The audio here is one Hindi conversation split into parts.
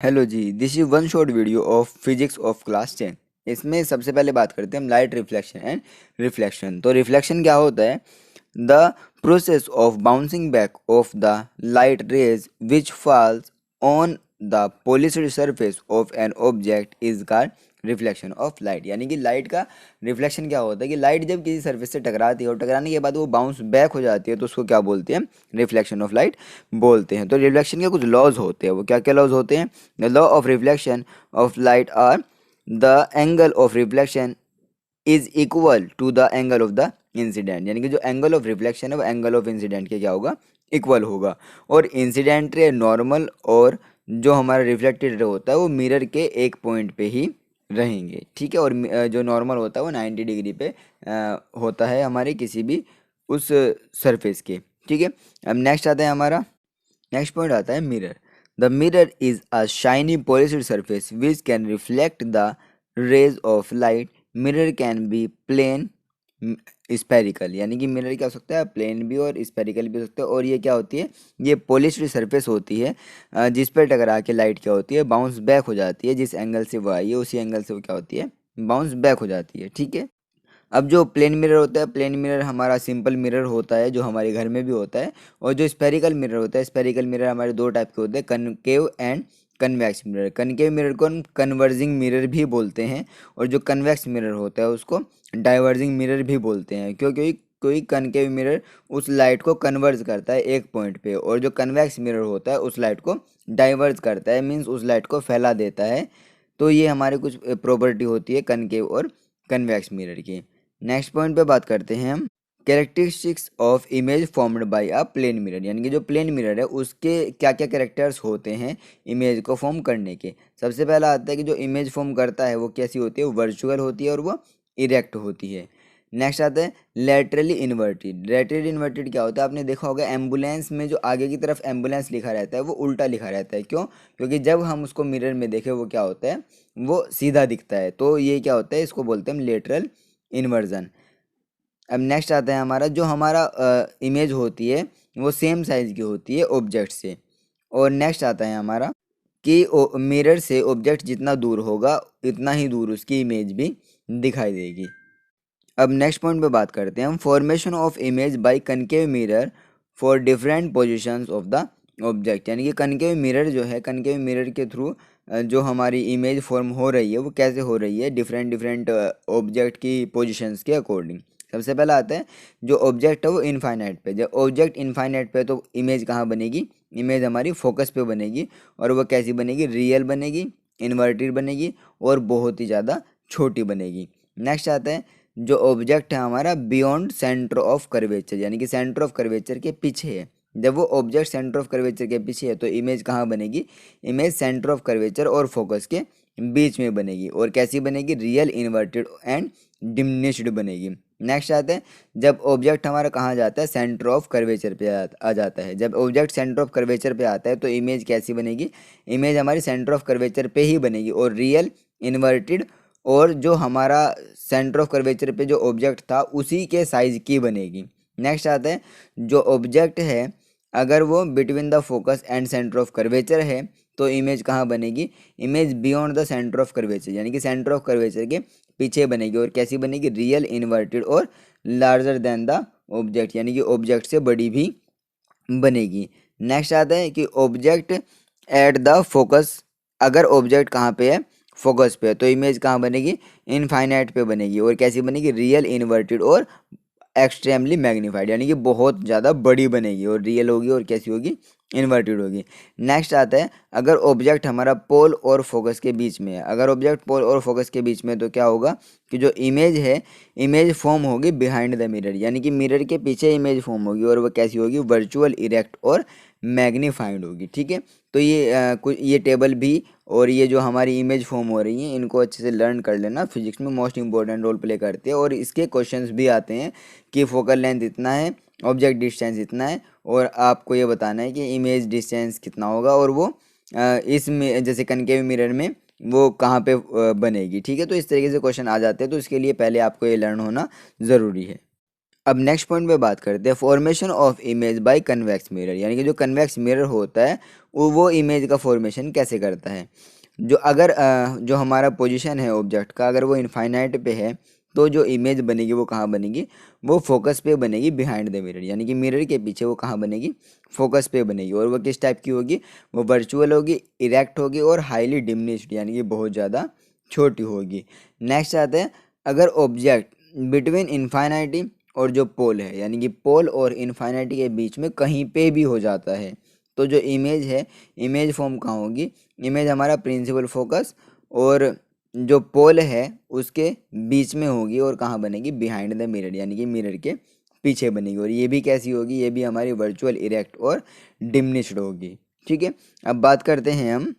Hello ji, this is one short video of physics of class 10। इसमें सबसे पहले बात करते हैं हम लाइट रिफ्लेक्शन एंड रिफ्लेक्शन। तो रिफ्लेक्शन क्या होता है? The process of bouncing back of the light rays which falls on the polished surface of an object is called reflection of light. यानी कि लाइट का रिफ्लेक्शन क्या होता है कि लाइट जब किसी सरफेस से टकराती है और टकराने के बाद वो बाउंस बैक हो जाती है तो उसको क्या बोलते हैं? रिफ्लेक्शन ऑफ लाइट बोलते हैं। तो रिफ्लेक्शन के कुछ लॉज होते हैं, वो क्या क्या लॉज होते हैं? The law of reflection of light are the angle of reflection is equal to the angle of the incident. यानी कि जो एंगल ऑफ रिफ्लेक्शन है वो एंगल ऑफ इंसिडेंट के क्या होगा? इक्वल होगा। और इंसिडेंट रे नॉर्मल और जो हमारा रिफ्लेक्टेड रे होता है वो मिरर के एक पॉइंट पे ही रहेंगे, ठीक है। और जो नॉर्मल होता है वो 90 डिग्री पे होता है हमारे किसी भी उस सरफेस के, ठीक है। अब नेक्स्ट आता है हमारा नेक्स्ट पॉइंट आता है mirror. The mirror is a shiny polished surface which can reflect the rays of light. Mirror can be plane spherical, यानी कि मिरर क्या हो सकता है? प्लेन भी और स्पेरिकल भी हो सकता है। और ये क्या होती है? ये पॉलिश्ड सरफेस होती है जिस पर टकरा के लाइट क्या होती है? बाउंस बैक हो जाती है। जिस एंगल से वो आई है उसी एंगल से वो क्या होती है? बाउंस बैक हो जाती है, ठीक है। अब जो प्लेन मिरर होता है, प्लेन मिरर हमारा सिंपल मिरर होता है जो हमारे घर में भी होता है। और जो स्पेरिकल मिरर होता है, स्पेरिकल मिरर हमारे दो टाइप के होते हैं, concave and convex mirror. Concave mirror को हम कन्वर्जिंग मिरर भी बोलते हैं और जो कन्वेक्स मिरर होता है उसको डाइवर्जिंग मिरर भी बोलते हैं। क्योंकि कोई कनकेव मिरर उस लाइट को कन्वर्ज करता है एक पॉइंट पे, और जो कन्वेक्स मिरर होता है उस लाइट को डाइवर्ज करता है, मीन्स उस लाइट को फैला देता है। तो ये हमारे कुछ प्रॉपर्टी होती है कनकेव और कन्वेक्स मिरर की। नेक्स्ट पॉइंट पे बात करते हैं हम characteristics of image formed by a plane mirror. यानी कि जो प्लेन मिरर है उसके क्या क्या कैरेक्टर्स होते हैं इमेज को फॉर्म करने के। सबसे पहला आता है कि जो इमेज फॉर्म करता है वो कैसी होती है? वर्चुअल होती है और वो इरेक्ट होती है। नेक्स्ट आता है लेटरली इन्वर्टेड। लेटरली इन्वर्टेड क्या होता है? आपने देखा होगा एम्बुलेंस में जो आगे की तरफ एम्बुलेंस लिखा रहता है वो उल्टा लिखा रहता है। क्यों? क्योंकि जब हम उसको मिरर में देखें वो क्या होता है? वो सीधा दिखता है। तो ये क्या होता है? इसको बोलते हैं हम लेटरल इन्वर्जन। अब नेक्स्ट आता है हमारा जो हमारा इमेज होती है वो सेम साइज की होती है ऑब्जेक्ट से। और नेक्स्ट आता है हमारा कि मिरर से ऑब्जेक्ट जितना दूर होगा इतना ही दूर उसकी इमेज भी दिखाई देगी। अब नेक्स्ट पॉइंट पे बात करते हैं हम formation of image by concave mirror for different positions of the object. यानी कि कनकेव मिरर जो है, कनकेव मिरर के थ्रू जो हमारी इमेज फॉर्म हो रही है वो कैसे हो रही है? डिफरेंट डिफरेंट ऑब्जेक्ट की पोजीशंस के अकॉर्डिंग। सबसे पहला आता है जो ऑब्जेक्ट है वो इनफाइनाइट पे। जब ऑब्जेक्ट इनफाइनाइट पे तो इमेज कहाँ बनेगी? इमेज हमारी फोकस पे बनेगी। और वो कैसी बनेगी? रियल बनेगी, इन्वर्टेड बनेगी और बहुत ही ज़्यादा छोटी बनेगी। नेक्स्ट आता है जो ऑब्जेक्ट है हमारा बियॉन्ड सेंटर ऑफ कर्वेचर, यानी कि सेंटर ऑफ कर्वेचर के पीछे है। जब वो ऑब्जेक्ट सेंटर ऑफ कर्वेचर के पीछे है तो इमेज कहाँ बनेगी? इमेज सेंटर ऑफ कर्वेचर और फोकस के बीच में बनेगी। और कैसी बनेगी? रियल, इन्वर्टेड एंड डिमिनिश्ड बनेगी। नेक्स्ट आता है जब ऑब्जेक्ट हमारा कहाँ जाता है? सेंटर ऑफ कर्वेचर पे आ जाता है। जब ऑब्जेक्ट सेंटर ऑफ कर्वेचर पे आता है तो इमेज कैसी बनेगी? इमेज हमारी सेंटर ऑफ कर्वेचर पे ही बनेगी और रियल, इन्वर्टेड और जो हमारा सेंटर ऑफ कर्वेचर पे जो ऑब्जेक्ट था उसी के साइज की बनेगी। नेक्स्ट आता है जो ऑब्जेक्ट है अगर वो between the focus and centre of curvature है तो इमेज कहाँ बनेगी? Image beyond the centre of curvature, यानी कि सेंटर ऑफ कर्वेचर के पीछे बनेगी। और कैसी बनेगी? रियल, इन्वर्टेड और लार्जर देन द ऑब्जेक्ट, यानी कि ऑब्जेक्ट से बड़ी भी बनेगी। नेक्स्ट आता है कि ऑब्जेक्ट एट द फोकस। अगर ऑब्जेक्ट कहाँ पे है? फोकस पे है तो इमेज कहाँ बनेगी? इनफाइनाइट पे बनेगी। और कैसी बनेगी? रियल, इन्वर्टेड और एक्सट्रीमली मैग्नीफाइड, यानी कि बहुत ज़्यादा बड़ी बनेगी। और रियल होगी और कैसी होगी? इन्वर्टेड होगी। नेक्स्ट आता है अगर ऑब्जेक्ट हमारा पोल और फोकस के बीच में है। अगर ऑब्जेक्ट पोल और फोकस के बीच में है तो क्या होगा कि जो इमेज है इमेज फॉर्म होगी बिहाइंड द मिरर, यानी कि मिरर के पीछे इमेज फॉर्म होगी और वो कैसी होगी? वर्चुअल, इरेक्ट और मैग्नीफाइड होगी, ठीक है। तो ये कुछ ये टेबल भी और ये जो हमारी इमेज फॉर्म हो रही है इनको अच्छे से लर्न कर लेना। फिजिक्स में मोस्ट इंपॉर्टेंट रोल प्ले करते हैं और इसके क्वेश्चंस भी आते हैं कि फोकल लेंथ इतना है, ऑब्जेक्ट डिस्टेंस इतना है और आपको ये बताना है कि इमेज डिस्टेंस कितना होगा और वो इसमें जैसे कनकेव मिरर में वो कहाँ पे बनेगी, ठीक है। तो इस तरीके से क्वेश्चन आ जाते हैं, तो इसके लिए पहले आपको ये लर्न होना ज़रूरी है। अब नेक्स्ट पॉइंट पे बात करते हैं formation of image by convex mirror. यानी कि जो कन्वेक्स मिरर होता है वो इमेज का फॉर्मेशन कैसे करता है। जो हमारा पोजीशन है ऑब्जेक्ट का, अगर वो इनफाइनाइट पे है तो जो इमेज बनेगी वो कहाँ बनेगी, वो फोकस पे बनेगी बिहाइंड द मिरर, यानी कि मिरर के पीछे वो कहाँ बनेगी, फोकस पे बनेगी। और वो किस टाइप की होगी, वो वर्चुअल होगी, इरेक्ट होगी और हाईली डिमिनिश्ड, यानी कि बहुत ज़्यादा छोटी होगी। नेक्स्ट आता है, अगर ऑब्जेक्ट बिटवीन इनफाइनाइटी और जो पोल है, यानी कि पोल और इनफाइनाइटी के बीच में कहीं पे भी हो जाता है, तो जो इमेज है, इमेज फॉर्म कहाँ होगी, इमेज हमारा प्रिंसिपल फोकस और जो पोल है उसके बीच में होगी और कहाँ बनेगी, बिहाइंड द मिरर, यानी कि मिरर के पीछे बनेगी। और ये भी कैसी होगी, ये भी हमारी वर्चुअल इरेक्ट और डिमिनिश्ड होगी। ठीक है, अब बात करते हैं हम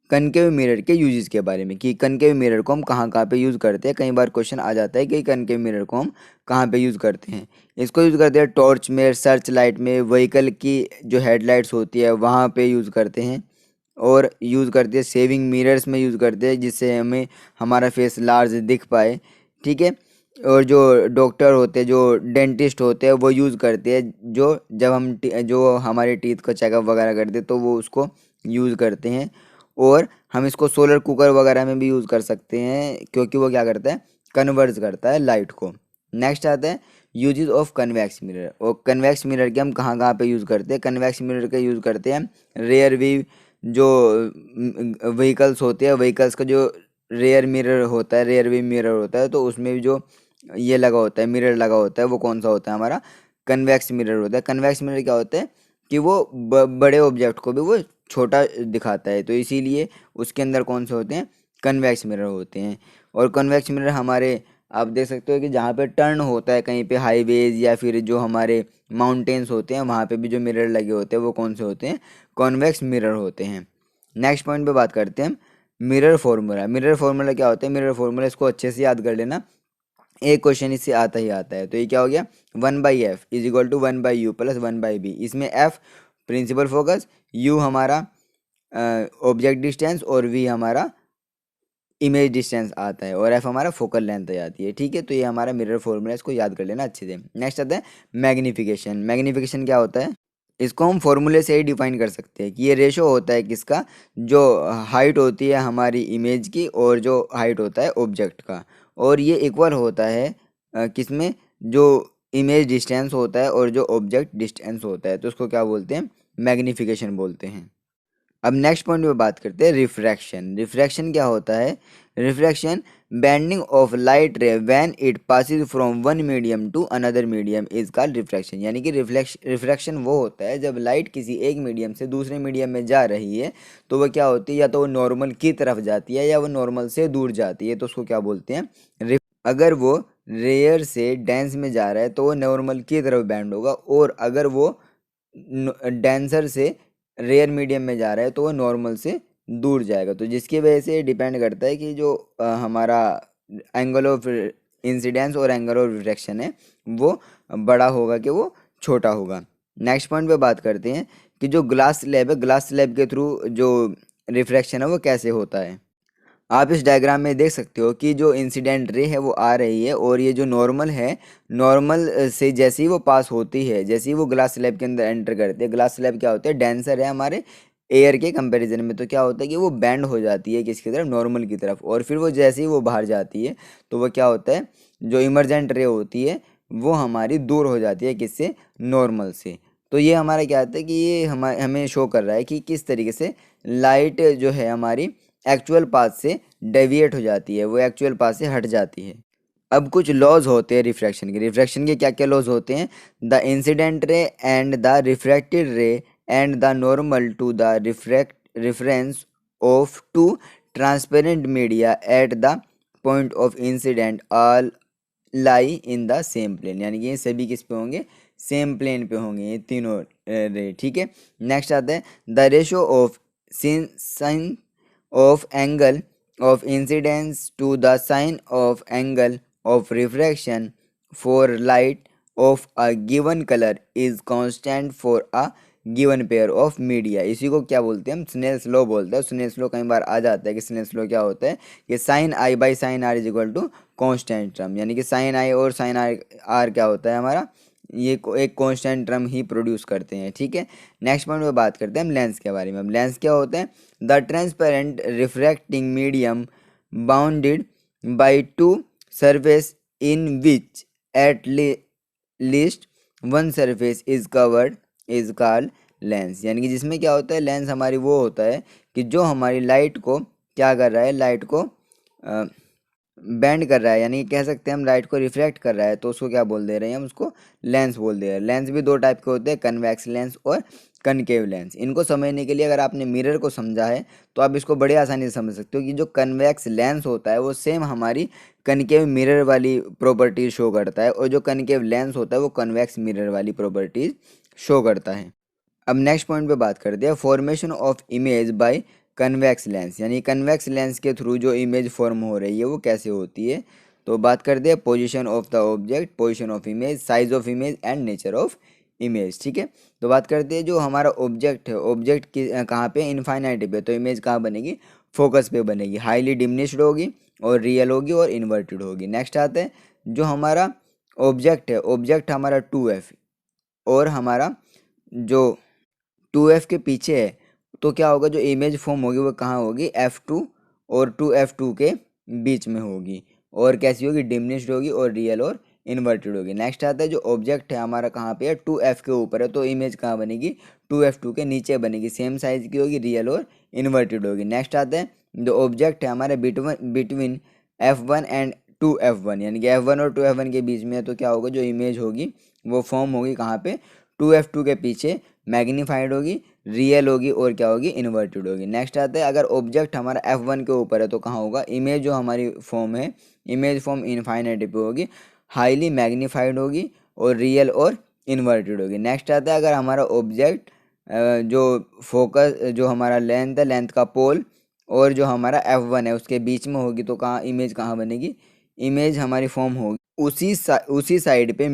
कनकेव मिरर के यूजेस के बारे में कि कनकेव मिरर को हम कहाँ कहाँ पे यूज़ करते हैं। कई बार क्वेश्चन आ जाता है कि कनकेव मिरर को हम कहाँ पे यूज़ करते हैं। इसको यूज़ करते हैं टॉर्च में, सर्च लाइट में, व्हीकल की जो हेडलाइट्स होती है वहाँ पे यूज़ करते हैं, और यूज़ करते हैं सेविंग मिरर्स में यूज़ करते हैं जिससे हमें हमारा फेस लार्ज दिख पाए। ठीक है, और जो डॉक्टर होते हैं, जो डेंटिस्ट होते हैं, वो यूज़ करते हैं जो जब हम जो हमारे टीथ को चेकअप वगैरह करते हैं तो वो उसको यूज़ करते हैं। और हम इसको सोलर कुकर वगैरह में भी यूज़ कर सकते हैं क्योंकि वो क्या करता है, कन्वर्ज करता है लाइट को। नेक्स्ट आता है यूजेस ऑफ कन्वेक्स मिरर। और कन्वेक्स मिरर के हम कहाँ कहाँ पे यूज़ करते हैं, कन्वेक्स मिरर का यूज़ करते हैं रेयर व्यू, जो व्हीकल्स होते हैं, व्हीकल्स का जो रेयर मिरर होता है, रेयर व्यू मिरर होता है, तो उसमें भी जो ये लगा होता है, मिरर लगा होता है, वो कौन सा होता है, हमारा कन्वेक्स मिरर होता है। कन्वेक्स मिरर क्या होता है कि वो बड़े ऑब्जेक्ट को भी वो छोटा दिखाता है, तो इसीलिए उसके अंदर कौन से होते हैं, कन्वेक्स मिरर होते हैं। और कन्वेक्स मिरर हमारे, आप देख सकते हो कि जहाँ पे टर्न होता है कहीं पे हाईवेज या फिर जो हमारे माउंटेन्स होते हैं वहाँ पे भी जो मिरर लगे होते हैं वो कौन से होते हैं, कॉन्वेक्स मिरर होते हैं। नेक्स्ट पॉइंट पे बात करते हैं मिरर फॉर्मूला। मिरर फॉर्मूला क्या होता है, मिरर फॉर्मूला इसको अच्छे से याद कर लेना, एक क्वेश्चन इससे आता ही आता है। तो ये क्या हो गया, 1/f is equal to 1/u plus 1/b। इसमें f प्रिंसिपल फोकस, u हमारा ऑब्जेक्ट डिस्टेंस और v हमारा इमेज डिस्टेंस आता है और f हमारा फोकल लेंथ आ जाती है। ठीक है, तो ये हमारा मिरर फॉर्मूला, इसको याद कर लेना अच्छे से। नेक्स्ट आता है मैग्नीफिकेशन। मैग्नीफिकेशन क्या होता है, इसको हम फॉर्मूले से ही डिफाइन कर सकते हैं कि ये रेशो होता है किसका, जो हाइट होती है हमारी इमेज की और जो हाइट होता है ऑब्जेक्ट का, और ये इक्वल होता है किसमें, जो इमेज डिस्टेंस होता है और जो ऑब्जेक्ट डिस्टेंस होता है, तो उसको क्या बोलते हैं, मैग्नीफिकेशन बोलते हैं। अब नेक्स्ट पॉइंट पे बात करते हैं रिफ्रैक्शन। रिफ्रैक्शन क्या होता है, refraction bending of light ray when it passes from one medium to another medium is called refraction. यानी कि रिफ्रैक्शन वो होता है जब लाइट किसी एक मीडियम से दूसरे मीडियम में जा रही है तो वो क्या होती है, या तो वो नॉर्मल की तरफ जाती है या वो नॉर्मल से दूर जाती है, तो उसको क्या बोलते हैं, अगर वो रेयर से डेंस में जा रहा है तो वो नॉर्मल की तरफ बैंड होगा, और अगर वो डेंसर से रेयर मीडियम में जा रहा है तो वो नॉर्मल से दूर जाएगा। तो जिसकी वजह से डिपेंड करता है कि जो हमारा एंगल ऑफ इंसिडेंस और एंगल ऑफ रिफ्रैक्शन है वो बड़ा होगा कि वो छोटा होगा। नेक्स्ट पॉइंट पे बात करते हैं कि जो ग्लास स्लैब है, ग्लास स्लैब के थ्रू जो रिफ्रैक्शन है वो कैसे होता है। आप इस डायग्राम में देख सकते हो कि जो इंसिडेंट रे है वो आ रही है और ये जो नॉर्मल है, नॉर्मल से जैसे ही वो पास होती है, जैसे ही वो ग्लास स्लैब के अंदर एंटर करती है, ग्लास स्लैब क्या होता है, डेंसर है हमारे एयर के कंपैरिजन में, तो क्या होता है कि वो बैंड हो जाती है किसकी तरफ, नॉर्मल की तरफ, और फिर वो जैसे ही वो बाहर जाती है तो वो क्या होता है, जो इमरजेंट रे होती है वो हमारी दूर हो जाती है किससे, नॉर्मल से। तो ये हमारा क्या होता है कि ये हमें शो कर रहा है कि किस तरीके से लाइट जो है हमारी एक्चुअल पाथ से डेविएट हो जाती है, वो एक्चुअल पाथ से हट जाती है। अब कुछ लॉज होते हैं रिफ्रैक्शन के। रिफ्रैक्शन के क्या क्या लॉज होते हैं, the incident ray and the refracted ray and the normal to the refract reference of two transparent media at the point of incidence all lie in the same plane. यानी कि ये सभी किस पे होंगे, सेम प्लेन पे होंगे ये तीनों रे। ठीक है, नेक्स्ट आता है the ratio of sine of angle of incidence to the sine of angle of refraction for light of a given color is constant for a given pair of media. इसी को क्या बोलते हैं हम, स्नेल्स लॉ बोलते हैं। स्नेल्स लॉ कई बार आ जाता है कि स्नेल्स लॉ क्या होता है कि sine i by sine r is equal to constant term, यानी कि साइन आई और साइन आर क्या होता है हमारा ये एक कांस्टेंट टर्म ही प्रोड्यूस करते हैं, ठीक है। नेक्स्ट पॉइंट पे बात करते हैं हम लेंस के बारे में। अब लेंस क्या होते हैं? The transparent refracting medium bounded by two surface in which at least one surface is covered is called lens. यानी कि जिसमें क्या होता है, लेंस हमारी वो होता है कि जो हमारी लाइट को क्या कर रहा है, लाइट को बेंड कर रहा है, यानी कि कह सकते हैं हम लाइट को रिफ्लेक्ट कर रहा है, तो उसको क्या बोल दे रहे हैं हम, उसको लेंस बोल दे रहे हैं। लेंस भी दो टाइप के होते हैं, कन्वेक्स लेंस और कनकेव लेंस। इनको समझने के लिए अगर आपने मिरर को समझा है तो आप इसको बड़े आसानी से समझ सकते हो कि जो कन्वेक्स लेंस होता है वो सेम हमारी कनकेव मिरर वाली प्रॉपर्टीज शो करता है, और जो कनकेव लेंस होता है वो कन्वेक्स मिरर वाली प्रॉपर्टीज शो करता है। अब नेक्स्ट पॉइंट पे बात करते हैं formation of image by convex lens. यानी कन्वेक्स लेंस के थ्रू जो इमेज फॉर्म हो रही है वो कैसे होती है। तो बात करते हैं position of the object, position of image, size of image and nature of image, ठीक है। तो बात करते हैं जो हमारा ऑब्जेक्ट है, ऑब्जेक्ट की कहाँ पे, इनफाइनाइट पे, तो इमेज कहाँ बनेगी, फोकस पे बनेगी, हाईली डिमिनिश्ड होगी और रियल होगी और इन्वर्टेड होगी। नेक्स्ट आते हैं जो हमारा ऑब्जेक्ट है, ऑब्जेक्ट हमारा 2f और हमारा जो 2f के पीछे है, तो क्या होगा, जो इमेज फॉर्म होगी वो कहाँ होगी, f2 और 2f2 के बीच में होगी, और कैसी होगी, डिमिनिश्ड होगी और रियल और इन्वर्टेड होगी। नेक्स्ट आता है जो ऑब्जेक्ट है हमारा कहाँ पे है, 2f के ऊपर है, तो इमेज कहाँ बनेगी, 2f2 के नीचे बनेगी, सेम साइज की होगी, रियल और इन्वर्टेड होगी। नेक्स्ट आता है जो ऑब्जेक्ट है हमारे बिटवीन f1 एंड 2f1, यानी कि f1 और 2f1 के बीच में है, तो क्या होगा, जो इमेज होगी वो फॉर्म होगी कहाँ पे, 2f2 के पीछे, मैग्नीफाइड होगी, रियल होगी और क्या होगी, इन्वर्टेड होगी। नेक्स्ट आता है अगर ऑब्जेक्ट हमारा f1 के ऊपर है तो कहाँ होगा, इमेज जो हमारी फॉर्म है, इमेज फॉर्म इनफाइनाइट पे होगी, हाईली मैग्नीफाइड होगी और रियल और इन्वर्टेड होगी। नेक्स्ट आता है अगर हमारा ऑब्जेक्ट जो फोकस, जो हमारा लेंथ है, लेंथ का पोल और जो हमारा f1 है उसके बीच में होगी, तो कहाँ इमेज कहाँ बनेगी, इमेज हमारी फॉर्म होगी उसी साइड पे,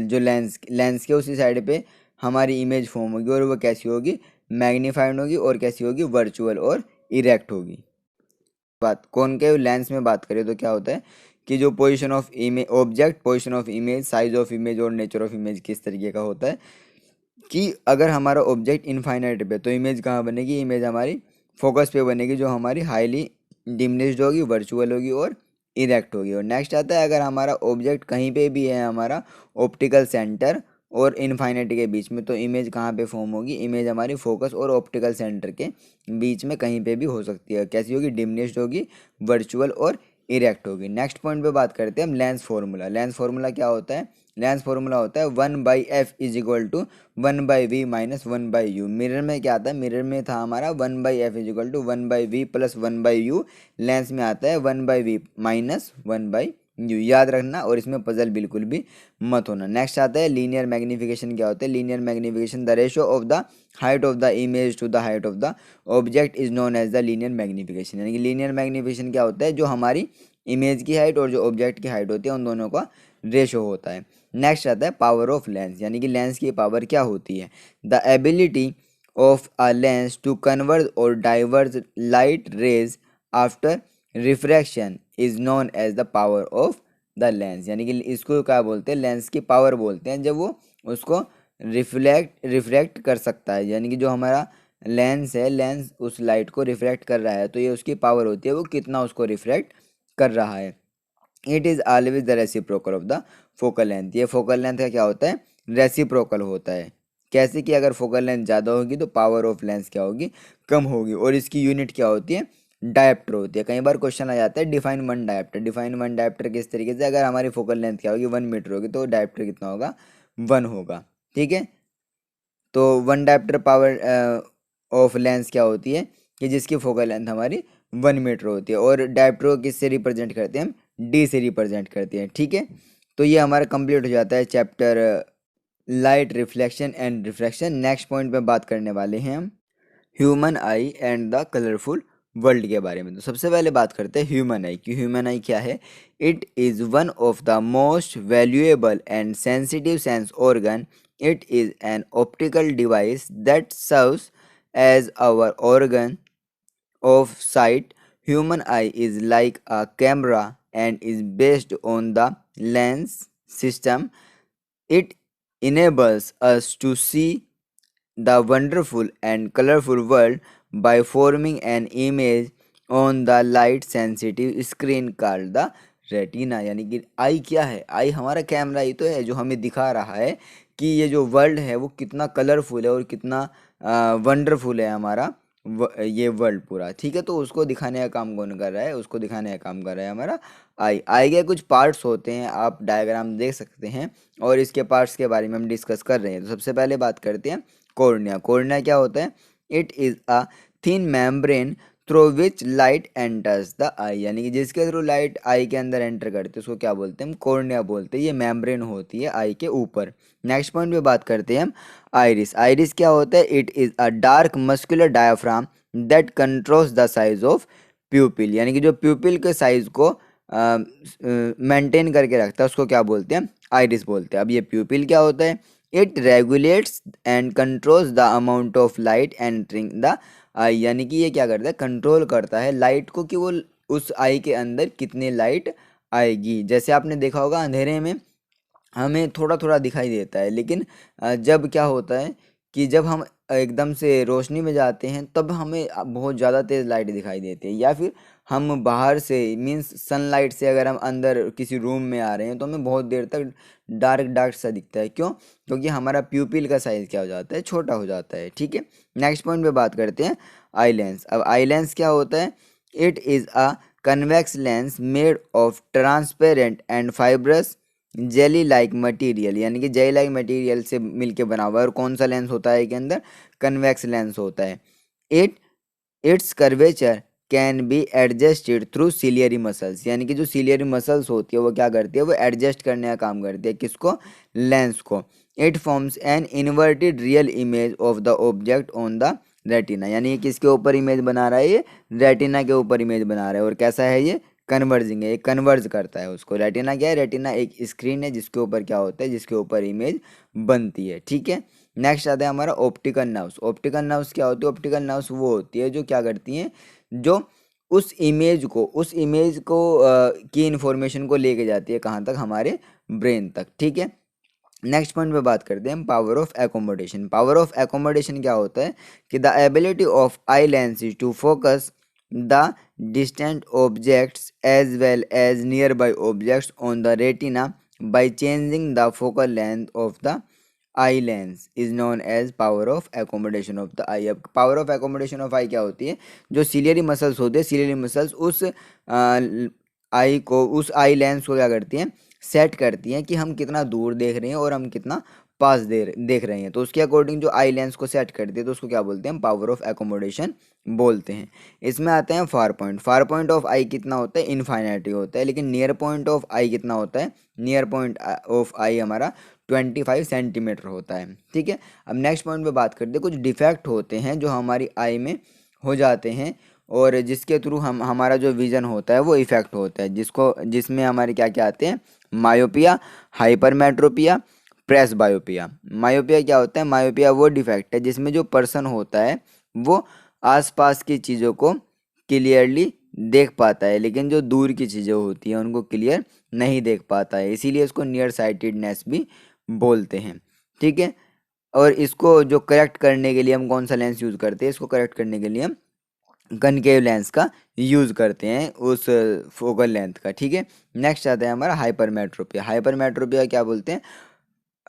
जो लेंस के उसी साइड पे हमारी इमेज फॉर्म होगी, और वो कैसी होगी, मैग्नीफाइड होगी और कैसी होगी, वर्चुअल और इरेक्ट होगी। बात कॉनकेव लेंस में बात करें तो क्या होता है कि जो position of image object, position of image, size of image और नेचर ऑफ इमेज किस तरीके का होता है कि अगर हमारा ऑब्जेक्ट इनफाइनाइट पे तो इमेज कहाँ बनेगी, इमेज हमारी फोकस पे बनेगी, जो हमारी हाईली डिमिनिश्ड होगी, वर्चुअल होगी और इरेक्ट होगी। और नेक्स्ट आता है अगर हमारा ऑब्जेक्ट कहीं पे भी है हमारा ऑप्टिकल सेंटर और इनफाइनाइट के बीच में, तो इमेज कहाँ पे फॉर्म होगी, इमेज हमारी फोकस और ऑप्टिकल सेंटर के बीच में कहीं पे भी हो सकती है, कैसी होगी, डिमिनिश्ड होगी, वर्चुअल और इरेक्ट होगी। नेक्स्ट पॉइंट पे बात करते हैं हम लेंस फार्मूला। लेंस फार्मूला क्या होता है, लेंस फार्मूला होता है 1/f is equal to 1/v minus 1/u। Mirror में क्या आता है, मिरर में था हमारा 1/f is equal to 1/v plus 1/u, lens में आता है 1/v माइनस 1/u। याद रखना और इसमें पजल बिल्कुल भी मत होना। नेक्स्ट आता है लीनियर मैग्निफिकेशन। क्या होता है linear magnification, the ratio of the height of the image to the height of the object is known as the linear magnification. यानी कि लीनियर मैग्निफिकेशन क्या होता है, जो हमारी इमेज की हाइट और जो ऑब्जेक्ट की हाइट होती है उन दोनों का रेशो होता है। नेक्स्ट आता है पावर ऑफ लेंस, यानी कि लेंस की पावर क्या होती है, the ability of a lens to converge और diverge light rays after refraction is known as the power of the lens. यानी कि इसको क्या बोलते हैं, लेंस की पावर बोलते हैं जब वो उसको रिफ्रैक्ट कर सकता है। यानी कि जो हमारा लेंस है, लेंस उस लाइट को रिफ्रैक्ट कर रहा है, तो ये उसकी पावर होती है, वो कितना उसको रिफ्रैक्ट कर रहा है। It is always the reciprocal of the focal length. ये फोकल लेंथ का क्या होता है, रेसिप्रोकल होता है। कैसे कि अगर फोकल लेंथ ज़्यादा होगी तो पावर ऑफ लेंस क्या होगी, कम होगी, और इसकी यूनिट क्या होती है, डायप्टर होती है। कई बार क्वेश्चन आ जाता है define one dioptre. Define one dioptre किस तरीके से, अगर हमारी फोकल लेंथ क्या होगी, 1 मीटर होगी, तो डायप्टर कितना होगा, 1 होगा, ठीक है। तो one dioptre power of lens क्या होती है कि जिसकी फोकल लेंथ हमारी 1 मीटर होती है, और डायप्टर को किससे रिप्रेजेंट करते हैं हम, डी से रिप्रेजेंट करते हैं, ठीक है। तो ये हमारा कंप्लीट हो जाता है chapter light reflection and refraction. Next point पे बात करने वाले हैं हम human I and the colourful world के बारे में। तो सबसे पहले बात करते हैं ह्यूमन आई की। ह्यूमन आई क्या है, it is one of the most valuable and sensitive sense organ. It is an optical device that serves as our organ of sight. Human eye is like a camera and is based on the lens system. It enables us to see the wonderful and colorful world by forming an image on the light sensitive screen called the retina. यानी कि आई क्या है, आई हमारा कैमरा ही तो है जो हमें दिखा रहा है कि ये जो वर्ल्ड है वो कितना कलरफुल है और कितना वंडरफुल है हमारा ये वर्ल्ड पूरा। ठीक है, तो उसको दिखाने का काम कौन कर रहा है, उसको दिखाने का काम कर रहा है हमारा आई के कुछ पार्ट्स होते हैं, आप डायग्राम देख सकते हैं और इसके पार्ट्स के बारे में हम डिस्कस कर रहे हैं। तो सबसे पहले बात करते हैं कॉर्निया। कॉर्निया क्या होता है, it is a thin membrane through which light enters the eye. यानी कि जिसके थ्रू लाइट आई के अंदर एंटर करते हैं उसको क्या बोलते हैं, हम कॉर्निया बोलते हैं। ये मेम्ब्रेन होती है आई के ऊपर। नेक्स्ट पॉइंट पे बात करते हैं हम आइरिस। आइरिस क्या होता है, it is a dark muscular diaphragm that controls the size of प्यूपिल। यानी कि जो प्यूपिल के साइज को मेंटेन करके रखता है उसको क्या बोलते हैं, आइरिस बोलते हैं। अब ये प्यूपिल क्या होता है, it regulates and controls the amount of light entering the eye. यानी कि ये क्या करता है, कंट्रोल करता है लाइट को कि वो उस आई के अंदर कितनी लाइट आएगी। जैसे आपने देखा होगा अंधेरे में हमें थोड़ा थोड़ा दिखाई देता है, लेकिन जब क्या होता है कि जब हम एकदम से रोशनी में जाते हैं तब हमें बहुत ज़्यादा तेज़ लाइट दिखाई देती है। या फिर हम बाहर से मीन्स सनलाइट से अगर हम अंदर किसी रूम में आ रहे हैं तो हमें बहुत देर तक डार्क डार्क सा दिखता है। क्यों, क्योंकि हमारा प्यूपिल का साइज़ क्या हो जाता है, छोटा हो जाता है। ठीक है, नेक्स्ट पॉइंट पे बात करते हैं आई लेंस। अब आई लेंस क्या होता है, it is a convex lens made of transparent and fibrous jelly like material. यानी कि जेली लाइक मटेरियल से मिलके बना हुआ है। और कौन सा लेंस होता है के अंदर, कन्वेक्स लेंस होता है। It it's curvature can be adjusted through ciliary muscles. यानी कि जो सिलियरी मसल्स होती है वो क्या करती है, वो एडजस्ट करने का काम करती है, किसको, लेंस को। It forms an inverted real image of the object on the retina. यानी ये किसके ऊपर इमेज बना रहा है, ये रेटिना के ऊपर इमेज बना रहा है। और कैसा है ये, कन्वर्जिंग है, ये कन्वर्ज करता है उसको। रेटिना क्या है, रेटिना एक स्क्रीन है जिसके ऊपर क्या होता है, जिसके ऊपर इमेज बनती है। ठीक है, नेक्स्ट आता है हमारा ऑप्टिकल नर्व्स। ऑप्टिकल नर्व्स क्या होती है, ऑप्टिकल नर्व्स वो होती है जो क्या करती हैं, जो उस इमेज को की इन्फॉर्मेशन को लेके जाती है कहाँ तक, हमारे ब्रेन तक। ठीक है, नेक्स्ट पॉइंट पे बात करते हैं हम power of accommodation. Power of accommodation क्या होता है कि the ability of eye lenses to focus the distant objects as well as near by objects on the retina by changing the focal length of the eye lens is known as power of accommodation of the eye. अब power of accommodation of eye क्या होती है, जो सिलियरी मसल्स होते हैं, सिलियरी मसल्स उस आई को, उस आई लेंस को क्या करती हैं, सेट करती हैं कि हम कितना दूर देख रहे हैं और हम कितना पास देख रहे हैं। तो उसके अकॉर्डिंग जो आई लेंस को सेट करती है तो उसको क्या बोलते हैं, पावर ऑफ एकोमोडेशन बोलते हैं। इसमें आते हैं far point. Far point of eye कितना होता है, इनफाइनाइटी होता है। लेकिन नियर पॉइंट ऑफ आई कितना होता है, नियर पॉइंट ऑफ आई हमारा 25 सेंटीमीटर होता है। ठीक है, अब नेक्स्ट पॉइंट पे बात करते हैं, कुछ डिफेक्ट होते हैं जो हमारी आई में हो जाते हैं और जिसके थ्रू हमारा जो विज़न होता है वो इफ़ेक्ट होता है, जिसमें हमारे क्या क्या आते हैं, मायोपिया, हाइपरमेट्रोपिया, प्रेस बायोपिया। मायोपिया क्या होता है, मायोपिया वो डिफेक्ट है जिसमें जो पर्सन होता है वो आसपास की चीज़ों को क्लियरली देख पाता है, लेकिन जो दूर की चीज़ें होती हैं उनको क्लियर नहीं देख पाता है, इसीलिए इसको नियर साइटेडनेस भी बोलते हैं। ठीक है, और इसको जो करेक्ट करने के लिए हम कौन सा लेंस यूज़ करते हैं, इसको करेक्ट करने के लिए हम कनकेव लेंस का यूज़ करते हैं, उस फोकल लेंथ का। ठीक है, नेक्स्ट आता है हमारा हाइपरमेट्रोपिया। हाइपरमेट्रोपिया क्या बोलते हैं,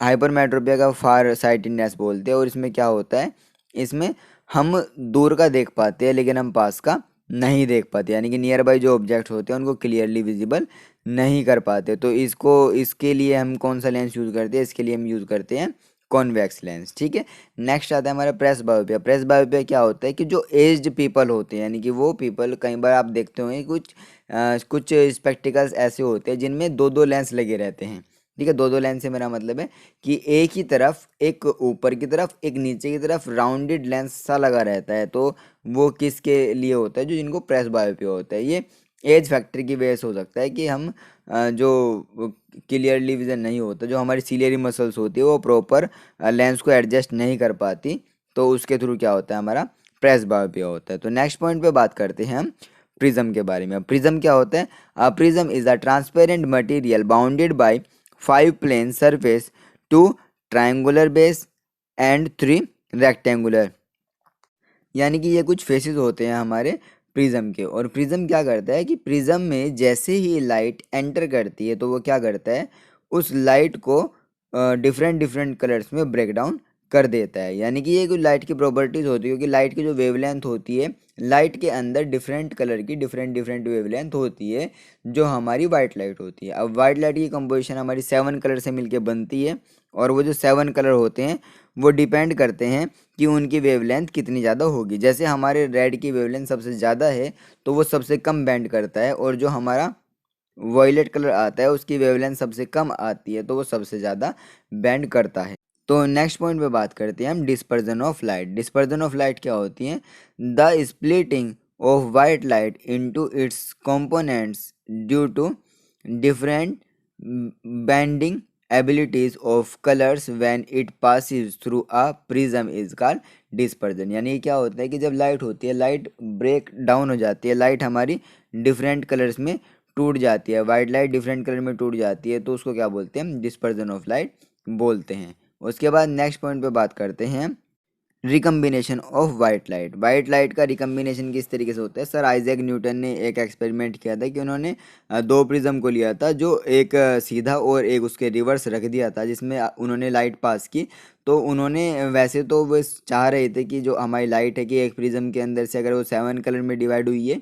हाइपरमेट्रोपिया का फार साइटेडनेस बोलते हैं। और इसमें क्या होता है, इसमें हम दूर का देख पाते हैं लेकिन हम पास का नहीं देख पाते, यानी कि नियर बाई जो ऑब्जेक्ट होते हैं उनको क्लियरली विजिबल नहीं कर पाते। तो इसके लिए हम कौन सा लेंस यूज़ करते हैं, इसके लिए हम यूज़ करते हैं कॉन्वेक्स लेंस। ठीक है, नेक्स्ट आता है हमारा प्रेस बायोपिया। प्रेस बायोपिया क्या होता है कि जो एज्ड पीपल होते हैं, यानी कि वो पीपल, कई बार आप देखते होंगे कुछ स्पेक्टिकल्स ऐसे होते हैं जिनमें दो दो लेंस लगे रहते हैं। ठीक है, दो दो लेंस से मेरा मतलब है कि एक ही तरफ, एक ऊपर की तरफ एक नीचे की तरफ राउंडेड लेंस सा लगा रहता है। तो वो किसके लिए होता है, जो जिनको प्रेस बायोपिया होता है। ये एज फैक्टर की वजह से हो सकता है कि हम जो क्लियरली विजन नहीं होता, जो हमारी सिलियरी मसल्स होती है वो प्रॉपर लेंस को एडजस्ट नहीं कर पाती, तो उसके थ्रू क्या होता है, हमारा प्रेस बायोपिया होता है। तो नेक्स्ट पॉइंट पे बात करते हैं हम प्रिज्म के बारे में। प्रिज्म क्या होता है, prism is a transparent material bounded by 5 plane surface to triangular base and 3 rectangular. यानी कि ये कुछ फेसेस होते हैं हमारे प्रिज्म के। और प्रिज्म क्या करता है कि प्रिज्म में जैसे ही लाइट एंटर करती है तो वो क्या करता है, उस लाइट को डिफरेंट डिफरेंट कलर्स में ब्रेक डाउन कर देता है। यानी कि ये कुछ लाइट की प्रॉपर्टीज होती है, क्योंकि लाइट की जो वेवलेंथ होती है, लाइट के अंदर डिफरेंट कलर की डिफरेंट डिफरेंट वेवलेंथ होती है जो हमारी वाइट लाइट होती है। अब वाइट लाइट की कंपोजिशन हमारी 7 कलर से मिलके बनती है, और वो जो 7 कलर होते हैं वो डिपेंड करते हैं कि उनकी वेवलेंथ कितनी ज़्यादा होगी। जैसे हमारे रेड की वेवलेंथ सबसे ज़्यादा है तो वो सबसे कम बैंड करता है, और जो हमारा वॉयलेट कलर आता है उसकी वेवलेंथ सबसे कम आती है तो वो सबसे ज़्यादा बैंड करता है। तो नेक्स्ट पॉइंट पे बात करते हैं हम dispersion of light. Dispersion of light क्या होती है? The splitting of white light into its components due to different bending abilities of colors when it passes through a prism is called dispersion. यानी क्या होता है कि जब लाइट होती है, लाइट ब्रेक डाउन हो जाती है, लाइट हमारी डिफरेंट कलर्स में टूट जाती है, वाइट लाइट डिफरेंट कलर में टूट जाती है, तो उसको क्या बोलते हैं? डिस्पर्जन ऑफ लाइट बोलते हैं। उसके बाद नेक्स्ट पॉइंट पे बात करते हैं recombination of white light. White light का रिकम्बिनेशन किस तरीके से होता है? सर आइजैक न्यूटन ने एक एक्सपेरिमेंट किया था कि उन्होंने दो प्रिज्म को लिया था, जो एक सीधा और एक उसके रिवर्स रख दिया था, जिसमें उन्होंने लाइट पास की। तो उन्होंने वैसे तो वो चाह रहे थे कि जो हमारी लाइट है कि एक प्रिज्म के अंदर से अगर वो 7 कलर में डिवाइड हुई है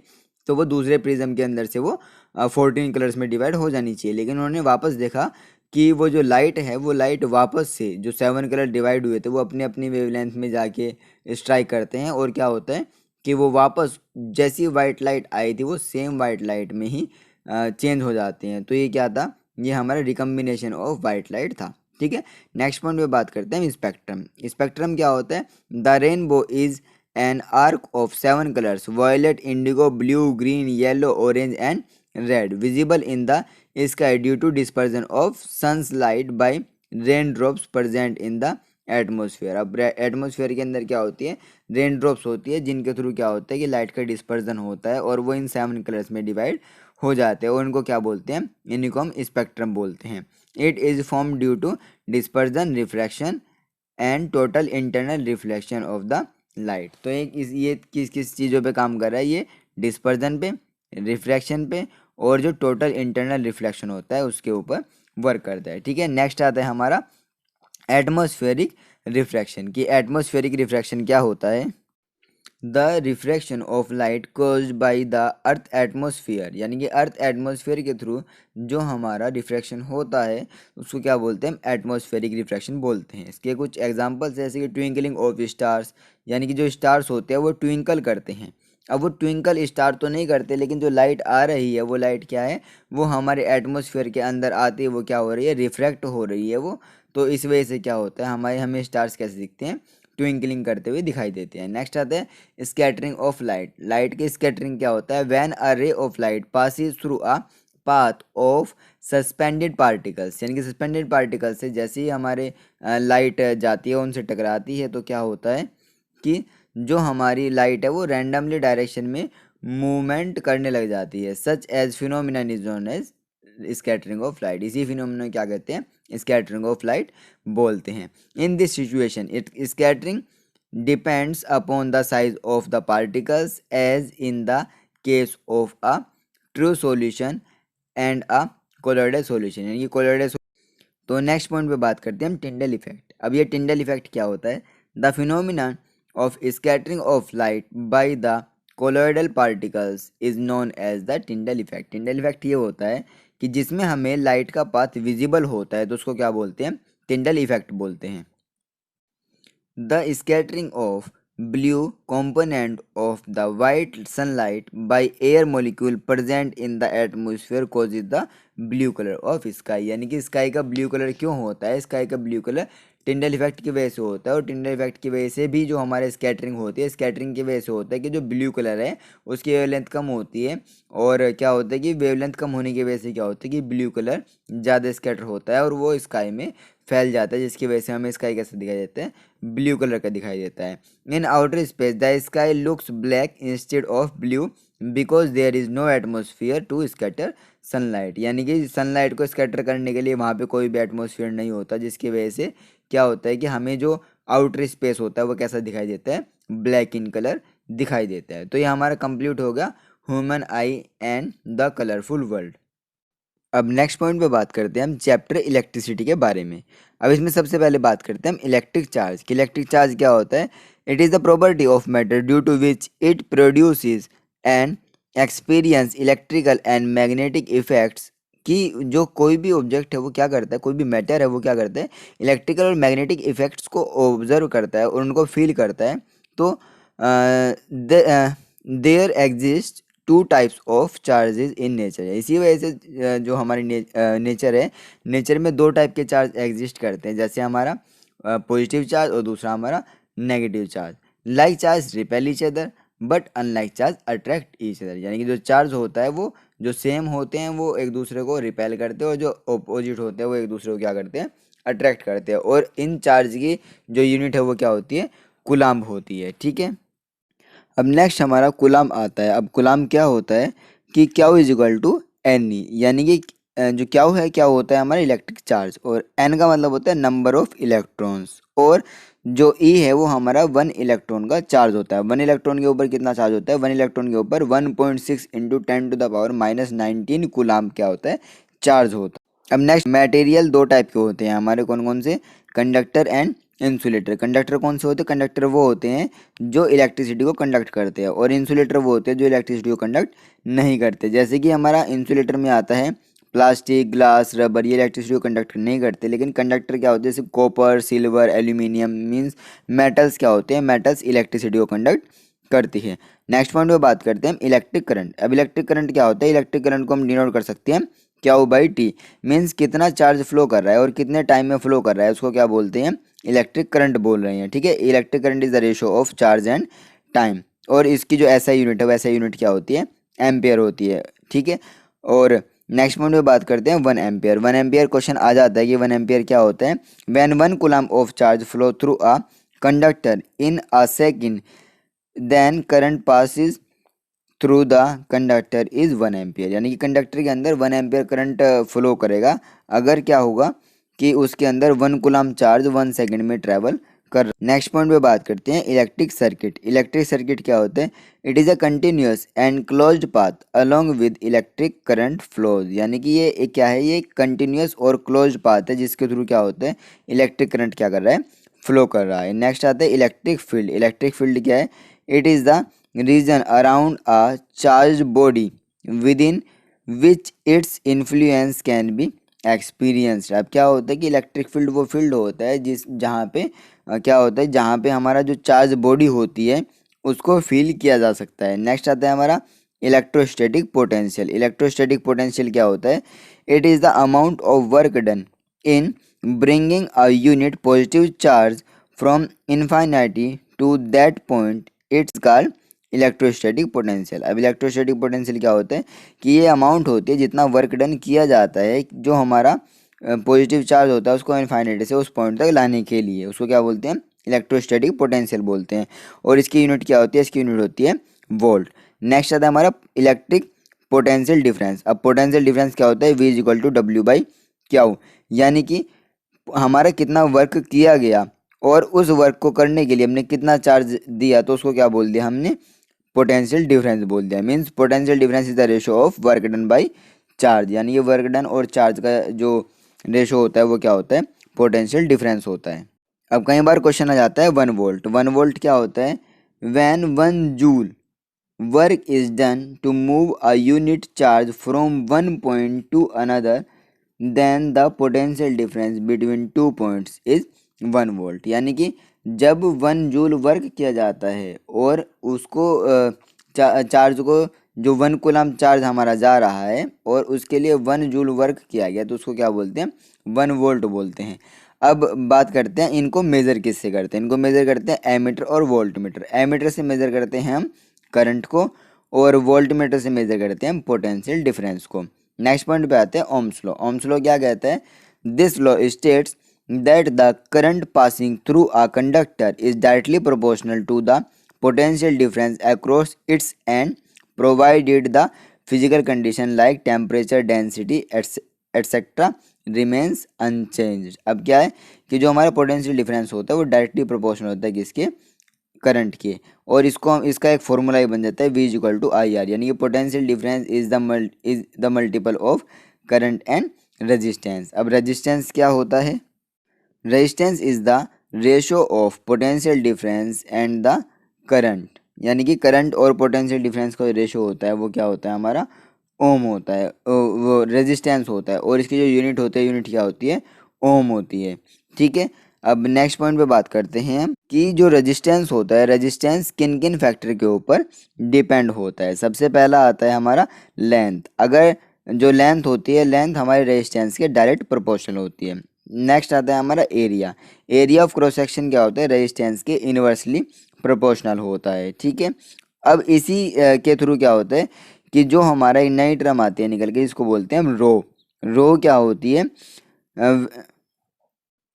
तो वो दूसरे प्रिज्म के अंदर से वो 14 कलर्स में डिवाइड हो जानी चाहिए। लेकिन उन्होंने वापस देखा कि वो जो लाइट है वो लाइट वापस से जो 7 कलर डिवाइड हुए थे वो अपनी अपनी वेवलेंथ में जाके स्ट्राइक करते हैं, और क्या होता है कि वो वापस जैसी वाइट लाइट आई थी वो सेम वाइट लाइट में ही चेंज हो जाते हैं। तो ये क्या था? ये हमारा रिकम्बिनेशन ऑफ वाइट लाइट था। ठीक है, नेक्स्ट पॉइंट पे बात करते हैं स्पेक्ट्रम। स्पेक्ट्रम क्या होता है? The rainbow is an arc of 7 colours violet, indigo, blue, green, yellow, orange and red visible in the sky due to dispersion of sun's light by raindrops present in the atmosphere. अब एटमोसफेयर के अंदर क्या होती है? रेन ड्रॉप्स होती है, जिनके थ्रू क्या होता है कि लाइट का डिस्पर्जन होता है और वो इन 7 कलर्स में डिवाइड हो जाते हैं, और उनको क्या बोलते हैं? इन्हीं को हम स्पेक्ट्रम बोलते हैं। It is form due to dispersion, refraction and total internal reflection of the light. तो ये किस किस चीज़ों पे काम कर रहा है? ये डिस्पर्जन पे, रिफ्रैक्शन पे, और जो टोटल इंटरनल रिफ्लेक्शन होता है उसके ऊपर वर्क करता है। ठीक है, नेक्स्ट आता है हमारा एटमॉस्फेरिक रिफ्रैक्शन। की एटमॉस्फेरिक रिफ्रैक्शन क्या होता है? The refraction of light caused by the earth atmosphere. यानी कि अर्थ एटमॉस्फेयर के थ्रू जो हमारा रिफ्रैक्शन होता है उसको क्या बोलते हैं? एटमॉस्फेरिक रिफ्रैक्शन बोलते हैं। इसके कुछ एग्जांपल्स जैसे कि ट्विंकलिंग ऑफ स्टार्स, यानी कि जो स्टार्स होते हैं वो ट्विंकल करते हैं। अब वो ट्विंकल स्टार तो नहीं करते, लेकिन जो लाइट आ रही है वो लाइट क्या है? वो हमारे एटमॉस्फेयर के अंदर आती है, वो क्या हो रही है? रिफ्रैक्ट हो रही है वो। तो इस वजह से क्या होता है, हमें स्टार्स कैसे दिखते हैं? ट्विंकलिंग करते हुए दिखाई देते हैं। नेक्स्ट आता है स्कैटरिंग ऑफ लाइट। लाइट की स्कैटरिंग क्या होता है? When a ray of light passes through a path of suspended particles. यानी कि सस्पेंडेड पार्टिकल्स से जैसे ही हमारे लाइट जाती है उनसे टकराती है तो क्या होता है कि जो हमारी लाइट है वो रैंडमली डायरेक्शन में मूवमेंट करने लग जाती है। Such as phenomenon is known as scattering of light. इसी फिनोमिनन क्या कहते हैं? स्कैटरिंग ऑफ लाइट बोलते हैं। In this situation it scattering depends upon the size of the particles as in the case of a true solution and a colloidal solution। यानी कि colloidal। तो नेक्स्ट पॉइंट पे बात करते हैं हम टिंडल इफेक्ट। अब ये टिंडल इफेक्ट क्या होता है? The phenomena of scattering of light by the colloidal particles is known as the Tyndall effect. Tyndall effect ये होता है कि जिसमें हमें लाइट का पाथ विजिबल होता है तो उसको क्या बोलते हैं? टिंडल इफेक्ट बोलते हैं। The scattering of blue component of the white sunlight by air molecule present in the atmosphere causes the blue color of sky। यानी कि स्काई का ब्लू कलर क्यों होता है? स्काई का ब्लू कलर टिंडल इफेक्ट की वजह से होता है, और टिंडल इफेक्ट की वजह से भी जो हमारे स्कैटरिंग होती है, स्कैटरिंग की वजह से होता है कि जो ब्लू कलर है उसकी वेवलेंथ कम होती है, और क्या होता है कि वेवलेंथ कम होने की वजह से क्या होता है कि ब्लू कलर ज़्यादा स्कैटर होता है और वो स्काई में फैल जाता है, जिसकी वजह से हमें स्काई कैसे दिखाई देता है? ब्लू कलर का दिखाई देता है। In outer space the sky looks black instead of blue because there is no atmosphere to scatter sunlight, यानी कि सनलाइट को स्कैटर करने के लिए वहाँ पे कोई भी एटमोसफियर नहीं होता, जिसकी वजह से क्या होता है कि हमें जो आउटर स्पेस होता है वो कैसा दिखाई देता है, ब्लैक इन कलर दिखाई देता है। तो ये हमारा कंप्लीट हो गया human I and the colourful world. अब नेक्स्ट पॉइंट पे बात करते हैं हम चैप्टर इलेक्ट्रिसिटी के बारे में। अब इसमें सबसे पहले बात करते हैं हम इलेक्ट्रिक चार्ज कि इलेक्ट्रिक चार्ज क्या होता है। It is the property of matter due to which it produces and experience electrical and magnetic effects, कि जो कोई भी ऑब्जेक्ट है वो क्या करता है, कोई भी मैटर है वो क्या करता है, इलेक्ट्रिकल और मैग्नेटिक इफेक्ट्स को ऑब्जर्व करता है और उनको फील करता है। तो there exist two types of charges in nature, इसी वजह से जो हमारी नेचर है, नेचर में दो टाइप के चार्ज एग्जिस्ट करते हैं, जैसे हमारा पॉजिटिव चार्ज और दूसरा हमारा negative charge. Like charge repel each other but unlike charge attract each other, यानी कि जो चार्ज होता है वो जो सेम होते हैं वो एक दूसरे को रिपेल करते हैं, और जो अपोजिट होते हैं वो एक दूसरे को क्या करते हैं, अट्रैक्ट करते हैं। और इन चार्ज की जो यूनिट है वो क्या होती है, कूलम्ब होती है। ठीक है, अब नेक्स्ट हमारा कूलम्ब आता है। अब कूलम्ब क्या होता है कि Q is equal to n e, यानी कि जो क्यू है क्या होता है हमारा इलेक्ट्रिक चार्ज, और एन का मतलब होता है नंबर ऑफ इलेक्ट्रॉन्स, और जो ई है वो हमारा 1 इलेक्ट्रॉन का चार्ज होता है। 1 इलेक्ट्रॉन के ऊपर कितना चार्ज होता है, 1 इलेक्ट्रॉन के ऊपर 1.6 इंटू 10⁻⁻19 कूलम्ब क्या होता है, चार्ज होता है। अब नेक्स्ट मटेरियल दो टाइप के होते हैं हमारे, कौन कौन से, कंडक्टर एंड इंसुलेटर। कंडक्टर कौन से होते हैं, कंडक्टर वो होते हैं जो इलेक्ट्रिसिटी को कंडक्ट करते हैं, और इंसुलेटर वो होते हैं जो इलेक्ट्रिसिटी को कंडक्ट नहीं करते। जैसे कि हमारा इंसुलेटर में आता है प्लास्टिक, ग्लास, रबर, ये इलेक्ट्रिसिटी को कंडक्ट नहीं करते, लेकिन कंडक्टर क्या होते हैं, जैसे copper, silver, aluminium, means metals क्या होते हैं, मेटल्स इलेक्ट्रिसिटी को कंडक्ट करती है। नेक्स्ट पॉइंट पे बात करते हैं इलेक्ट्रिक करंट। अब इलेक्ट्रिक करंट क्या होता है, इलेक्ट्रिक करंट को हम डिनोट कर सकते हैं क्यू बाई टी, मीन्स कितना चार्ज फ्लो कर रहा है और कितने टाइम में फ्लो कर रहा है, उसको क्या बोलते हैं, इलेक्ट्रिक करंट बोल रहे हैं। ठीक है, electric current is the ratio of charge and time, और इसकी जो ऐसा यूनिट है वैसा यूनिट क्या होती है, एम्पियर होती है। ठीक है, और नेक्स्ट पॉइंट में बात करते हैं 1 एम्पियर। 1 एम्पियर क्वेश्चन आ जाता है कि 1 एम्पियर क्या होता है, when 1 coulomb of charge flow through a conductor in a second then current passes through the conductor is 1 ampere, यानी कि कंडक्टर के अंदर 1 एम्पियर करंट फ्लो करेगा अगर क्या होगा कि उसके अंदर 1 कूलम्ब चार्ज 1 सेकंड में ट्रेवल कर। नेक्स्ट पॉइंट पे बात करते हैं इलेक्ट्रिक सर्किट। इलेक्ट्रिक सर्किट क्या होता है, it is a continuous and closed path along with electric current flows, यानी कि ये एक क्या है, ये कंटिन्यूअस और क्लोज्ड पाथ है जिसके थ्रू क्या होता है, इलेक्ट्रिक करंट क्या कर रहा है, फ्लो कर रहा है। नेक्स्ट आता है इलेक्ट्रिक फील्ड। इलेक्ट्रिक फील्ड क्या है, it is the region around a charged body within which its influence can be experienced। अब क्या होता है कि इलेक्ट्रिक फील्ड वो फील्ड होता है जिस जहाँ पे क्या होता है, जहाँ पे हमारा जो चार्ज बॉडी होती है उसको फील किया जा सकता है। नेक्स्ट आता है हमारा इलेक्ट्रोस्टैटिक पोटेंशियल। इलेक्ट्रोस्टैटिक पोटेंशियल क्या होता है, it is the amount of work done in bringing a unit positive charge from infinity to that point, it's called electrostatic potential. अब इलेक्ट्रोस्टैटिक पोटेंशियल क्या होता है कि ये अमाउंट होती है जितना वर्क डन किया जाता है जो हमारा पॉजिटिव चार्ज होता है उसको इन्फाइनिटी से उस पॉइंट तक लाने के लिए, उसको क्या बोलते हैं, इलेक्ट्रोस्टैटिक पोटेंशियल बोलते हैं। और इसकी यूनिट क्या होती है, इसकी यूनिट होती है वोल्ट। नेक्स्ट आता है हमारा इलेक्ट्रिक पोटेंशियल डिफरेंस। अब पोटेंशियल डिफरेंस क्या होता है, V is equal to W by Q, यानी कि हमारा कितना वर्क किया गया और उस वर्क को करने के लिए हमने कितना चार्ज दिया, तो उसको क्या बोल दिया हमने, पोटेंशियल डिफरेंस बोल दिया। Means potential difference is the ratio of work done by charge, यानी ये वर्क डन और चार्ज का जो रेशियो होता है वो क्या होता है, पोटेंशियल डिफरेंस होता है। अब कई बार क्वेश्चन आ जाता है 1 वोल्ट। 1 वोल्ट क्या होता है, when 1 joule work is done to move a unit charge from one point to another then the potential difference between 2 points is 1 volt, यानी कि जब 1 जूल वर्क किया जाता है और उसको चार्ज को जो 1 कूलम्ब चार्ज हमारा जा रहा है और उसके लिए 1 जूल वर्क किया गया तो उसको क्या बोलते हैं, 1 वोल्ट बोलते हैं। अब बात करते हैं इनको मेज़र किससे करते हैं, इनको मेज़र करते हैं एमीटर और वोल्ट मीटर। एमीटर से मेज़र करते हैं हम करंट को और वोल्ट मीटर से मेज़र करते हैं हम पोटेंशियल डिफरेंस को। नेक्स्ट पॉइंट पे आते हैं ओम्स लॉ। ओम्स लॉ क्या कहता है, this law states that the current passing through a conductor is directly proportional to the potential difference across its end provided the physical condition like temperature, density etcetera remains unchanged. अब क्या है कि जो हमारा पोटेंशियल डिफरेंस होता है वो डायरेक्टली प्रोपोर्शनल होता है किसके, करंट के। और इसको हम इसका एक फॉर्मूला ही बन जाता है V is equal to I R, यानी कि potential difference is the multiple of current and resistance. अब रेजिस्टेंस क्या होता है, resistance is the ratio of potential difference and the current, यानी कि करंट और पोटेंशियल डिफरेंस का रेशो होता है वो क्या होता है हमारा, ओम होता है, वो रेजिस्टेंस होता है। और इसकी जो यूनिट होती है, यूनिट क्या होती है, ओम होती है। ठीक है, अब नेक्स्ट पॉइंट पे बात करते हैं हम कि जो रेजिस्टेंस होता है, रेजिस्टेंस किन किन फैक्टर के ऊपर डिपेंड होता है। सबसे पहला आता है हमारा लेंथ। अगर जो लेंथ होती है, लेंथ हमारे रेजिस्टेंस के डायरेक्ट प्रोपोर्शनल होती है। नेक्स्ट आता है हमारा area. Area of cross section क्या होता है, रेजिस्टेंस के इनवर्सली प्रोपोर्शनल होता है। ठीक है, अब इसी के थ्रू क्या होता है कि जो हमारा एक नई टर्म आती है निकल के, इसको बोलते हैं हम रो। रो क्या होती है,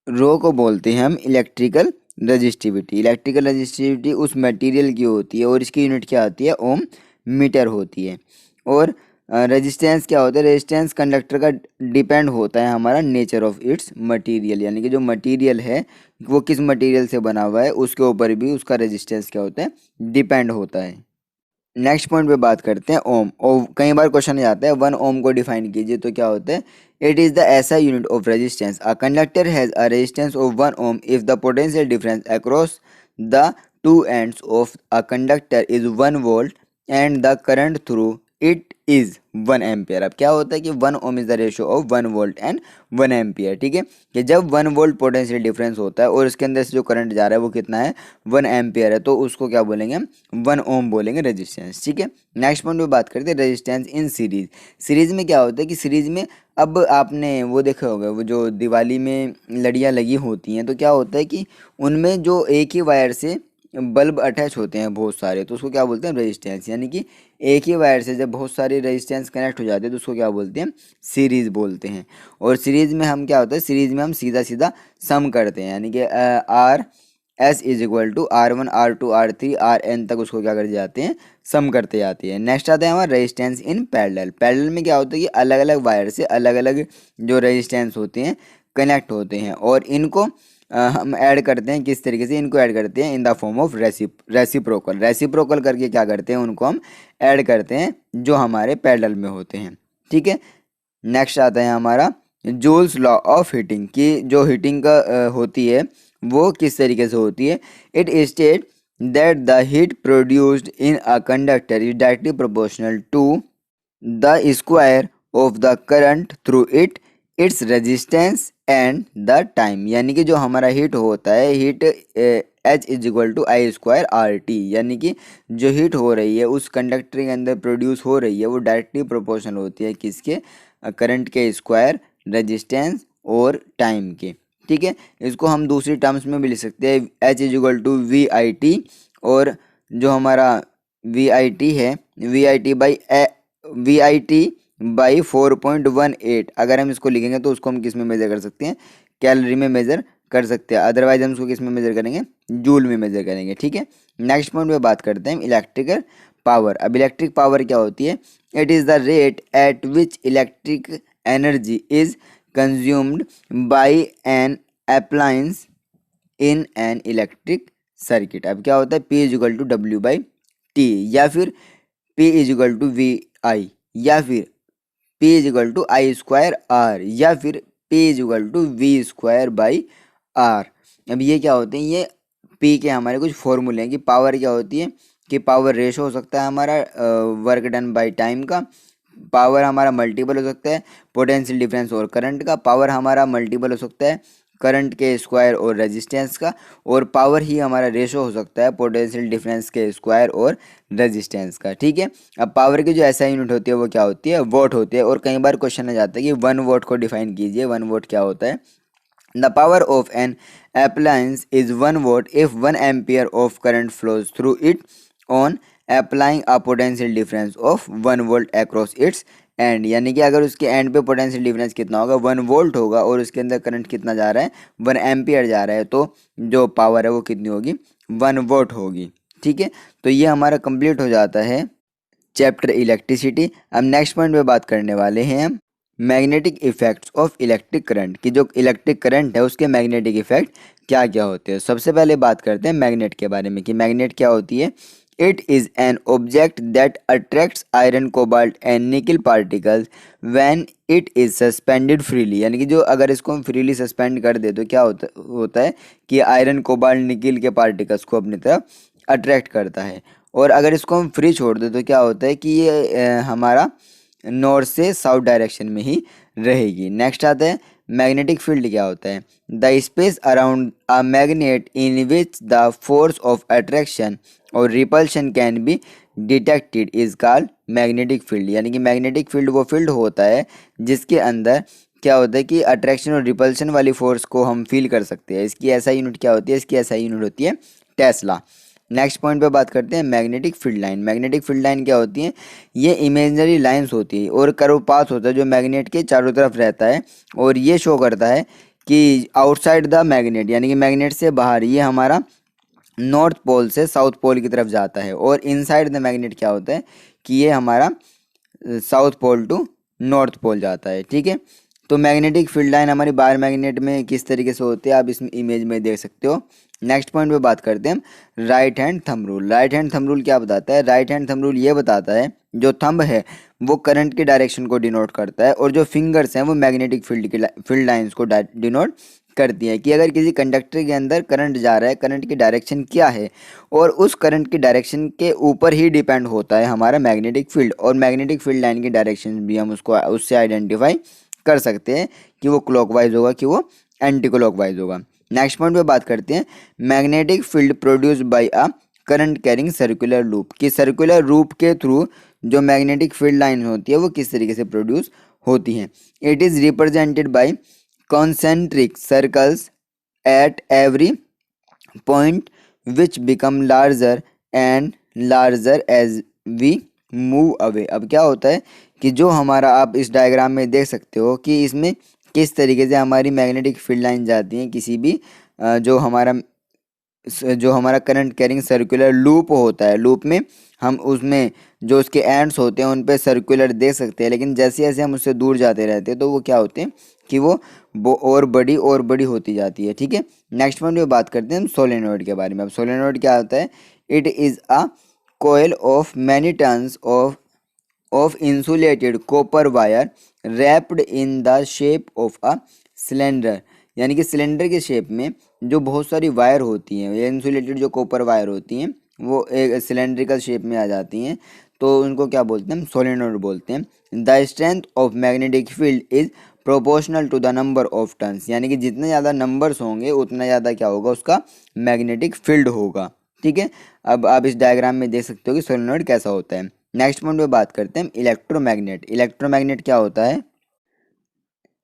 रो को बोलते हैं हम इलेक्ट्रिकल रजिस्टिविटी। इलेक्ट्रिकल रजिस्टिविटी उस मटेरियल की होती है और इसकी यूनिट क्या होती है, ओम मीटर होती है। और रेजिस्टेंस क्या होता है, रेजिस्टेंस कंडक्टर का डिपेंड होता है हमारा नेचर ऑफ इट्स मटेरियल, यानी कि जो मटेरियल है वो किस मटेरियल से बना हुआ है उसके ऊपर भी उसका रेजिस्टेंस क्या होता है, डिपेंड होता है। नेक्स्ट पॉइंट पे बात करते हैं ओम। कई बार क्वेश्चन आता है 1 ओम को डिफाइन कीजिए, तो क्या होता है, it is the SI unit of resistance. A conductor has a resistance of 1 ohm if the potential difference across the two ends of a conductor is 1 volt and the current through it is 1 ampere. अब क्या होता है कि 1 ohm is the ratio of 1 volt and 1 ampere. ठीक है, कि जब 1 वोल्ट पोटेंशियल डिफरेंस होता है और इसके अंदर से जो करंट जा रहा है वो कितना है, 1 एम्पियर है, तो उसको क्या बोलेंगे हम, 1 ओम बोलेंगे रेजिस्टेंस। ठीक है, नेक्स्ट पॉइंट पे बात करते हैं रेजिस्टेंस इन सीरीज। सीरीज में क्या होता है कि सीरीज में, अब आपने वो देखा होगा वो जो दिवाली में लड़ियाँ लगी होती हैं, तो क्या होता है कि उनमें जो एक ही वायर से बल्ब अटैच होते हैं बहुत सारे, तो उसको क्या बोलते हैं, रेजिस्टेंस। यानी कि एक ही वायर से जब बहुत सारे रेजिस्टेंस कनेक्ट हो जाते हैं तो उसको क्या बोलते हैं, सीरीज बोलते हैं। और सीरीज में हम क्या होता है, सीरीज में हम सीधा सीधा सम करते हैं, यानी कि R S is equal to R1 R2 R3 Rn तक उसको क्या करते जाते हैं, सम करते जाते हैं। नेक्स्ट आता है हमारा रेजिस्टेंस इन पैरेलल। पैरेलल में क्या होता है कि अलग अलग वायर से अलग अलग जो रेजिस्टेंस होते हैं कनेक्ट होते हैं और इनको हम ऐड करते हैं, किस तरीके से इनको ऐड करते हैं, in the form of reciprocal. Reciprocal करके क्या करते हैं, उनको हम ऐड करते हैं जो हमारे पैरेलल में होते हैं। ठीक है, नेक्स्ट आता है हमारा जूल्स लॉ ऑफ हीटिंग, की जो हीटिंग का होती है वो किस तरीके से होती है। It state that the heat produced in a conductor is directly proportional to the square of the current through its resistance and the time. यानी कि जो हमारा हीट होता है, heat H is equal to I square R T, यानी कि जो हीट हो रही है उस कंडक्टर के अंदर प्रोड्यूस हो रही है वो डायरेक्टली प्रोपोर्शनल होती है किसके, करंट के स्क्वायर, रेजिस्टेंस और टाइम के। ठीक है, इसको हम दूसरी टर्म्स में भी लिख सकते हैं, H is equal to V I T, और जो हमारा वी आई टी है, वी आई टी बाई 4.18। अगर हम इसको लिखेंगे तो उसको हम किस में मेजर कर सकते हैं, कैलोरी में मेजर कर सकते हैं, अदरवाइज हम उसको किस में मेजर करेंगे, जूल में मेजर करेंगे। ठीक है, नेक्स्ट पॉइंट पे बात करते हैं इलेक्ट्रिकल पावर। अब इलेक्ट्रिक पावर क्या होती है, it is the rate at which electric energy is consumed by an appliance in an electric circuit. अब क्या होता है, P is equal to W by T, या फिर P is equal to V I, या फिर P is equal to I square R, या फिर P is equal to V square by R. अब ये क्या होते हैं, ये P के हमारे कुछ फॉर्मूले हैं कि पावर क्या होती है, कि पावर रेशो हो सकता है हमारा वर्क डन बाई टाइम का, पावर हमारा मल्टीपल हो सकता है पोटेंशियल डिफरेंस और करंट का, पावर हमारा मल्टीपल हो सकता है करंट के स्क्वायर और रेजिस्टेंस का, और पावर ही हमारा रेशो हो सकता है पोटेंशियल डिफरेंस के स्क्वायर और रेजिस्टेंस का। ठीक है, अब पावर की जो ऐसा यूनिट होती है वो क्या होती है, वोट होती है। और कई बार क्वेश्चन आ जाता है कि 1 वोट को डिफाइन कीजिए, 1 वोट क्या होता है। The power of an appliance is 1 watt if 1 ampere of current flows through it on applying a potential difference of 1 volt across its and, यानी कि अगर उसके एंड पे पोटेंशियल डिफरेंस कितना होगा, 1 वोल्ट होगा और उसके अंदर करंट कितना जा रहा है, 1 एम्पियर जा रहा है, तो जो पावर है वो कितनी होगी, 1 वोट होगी। ठीक है, तो ये हमारा कंप्लीट हो जाता है चैप्टर इलेक्ट्रिसिटी। अब नेक्स्ट पॉइंट पे बात करने वाले हैं हम magnetic effects of electric current कि जो इलेक्ट्रिक करंट है उसके मैग्नेटिक इफेक्ट क्या क्या होते हैं। सबसे पहले बात करते हैं मैग्नेट के बारे में कि मैग्नेट क्या होती है। It is an object that attracts iron cobalt and निकल particles when it is suspended freely, यानी कि जो अगर इसको हम फ्रीली सस्पेंड कर दे तो क्या होता है कि आयरन कोबाल्ट निकल के पार्टिकल्स को अपनी तरफ अट्रैक्ट करता है। और अगर इसको हम फ्री छोड़ दें तो क्या होता है कि ये हमारा नॉर्थ से साउथ डायरेक्शन में ही रहेगी। नेक्स्ट आता है मैग्नेटिक फील्ड क्या होता है। The space around a magnet in which the force of attraction और repulsion can be detected is called magnetic field, यानी कि मैग्नेटिक फील्ड वो फील्ड होता है जिसके अंदर क्या होता है कि अट्रैक्शन और रिपल्शन वाली फोर्स को हम फील कर सकते हैं। इसकी ऐसा यूनिट क्या होती है, इसकी ऐसा यूनिट होती है टेस्ला। नेक्स्ट पॉइंट पे बात करते हैं magnetic field line. Magnetic field line क्या होती है, ये इमेजिनरी लाइंस होती है और कर्व पाथ होता है जो मैग्नेट के चारों तरफ रहता है और ये शो करता है कि आउटसाइड द मैग्नेट, यानी कि मैग्नेट से बाहर ये हमारा नॉर्थ पोल से साउथ पोल की तरफ जाता है। और इनसाइड द मैग्नेट क्या होता है कि ये हमारा south pole to north pole जाता है। ठीक है, तो मैग्नेटिक फील्ड लाइन हमारी बार मैग्नेट में किस तरीके से होती है आप इस इमेज में देख सकते हो। नेक्स्ट पॉइंट पे बात करते हैं हम right hand thumb rule. Right hand thumb rule क्या बताता है, राइट हैंड थंब रूल ये बताता है जो थंब है वो करंट की डायरेक्शन को डिनोट करता है और जो फिंगर्स हैं वो मैग्नेटिक फील्ड लाइंस को डिनोट करती है कि अगर किसी कंडक्टर के अंदर करंट जा रहा है, करंट की डायरेक्शन क्या है और उस करंट की डायरेक्शन के ऊपर ही डिपेंड होता है हमारा मैग्नेटिक फील्ड। और मैग्नेटिक फील्ड लाइन की डायरेक्शन भी हम उसको उससे आइडेंटिफाई कर सकते हैं कि वो क्लॉकवाइज होगा कि वो एंटी क्लॉकवाइज होगा। नेक्स्ट पॉइंट पे बात करते हैं magnetic field produce by a current carrying circular loop कि सर्कुलर लूप के थ्रू जो मैग्नेटिक फील्ड लाइन होती है वो किस तरीके से प्रोड्यूस होती हैं। It is represented by concentric circles at every point which become larger and larger as we move away। अब क्या होता है कि जो हमारा आप इस डायग्राम में देख सकते हो कि इसमें किस तरीके से हमारी मैग्नेटिक फील्ड लाइन जाती है किसी भी जो हमारा करंट कैरिंग सर्कुलर लूप होता है। लूप में हम उसमें जो उसके एंड्स होते हैं उन पे सर्कुलर देख सकते हैं, लेकिन जैसे जैसे हम उससे दूर जाते रहते हैं तो वो क्या होते हैं कि वो और बड़ी होती जाती है। ठीक है, नेक्स्ट पॉइंट में बात करते हैं हम सोलेनोइड के बारे में। अब सोलेनोइड क्या होता है, it is a coil of many turns of insulated copper wire wrapped in the shape of a cylinder, यानी कि सिलेंडर के शेप में जो बहुत सारी वायर होती हैं, ये इंसुलेटेड जो कॉपर वायर होती हैं वो एक सिलेंड्रिकल शेप में आ जाती हैं, तो उनको क्या बोलते हैं, सोलेनोइड बोलते हैं। The strength of magnetic field is proportional to the number of turns, यानी कि जितने ज़्यादा नंबर्स होंगे उतना ज़्यादा क्या होगा उसका मैग्नेटिक फील्ड होगा। ठीक है, अब आप इस डायग्राम में देख सकते हो कि सोलेनोइड कैसा होता है। नेक्स्ट पॉइंट पे बात करते हैं इलेक्ट्रोमैग्नेट। इलेक्ट्रोमैग्नेट क्या होता है,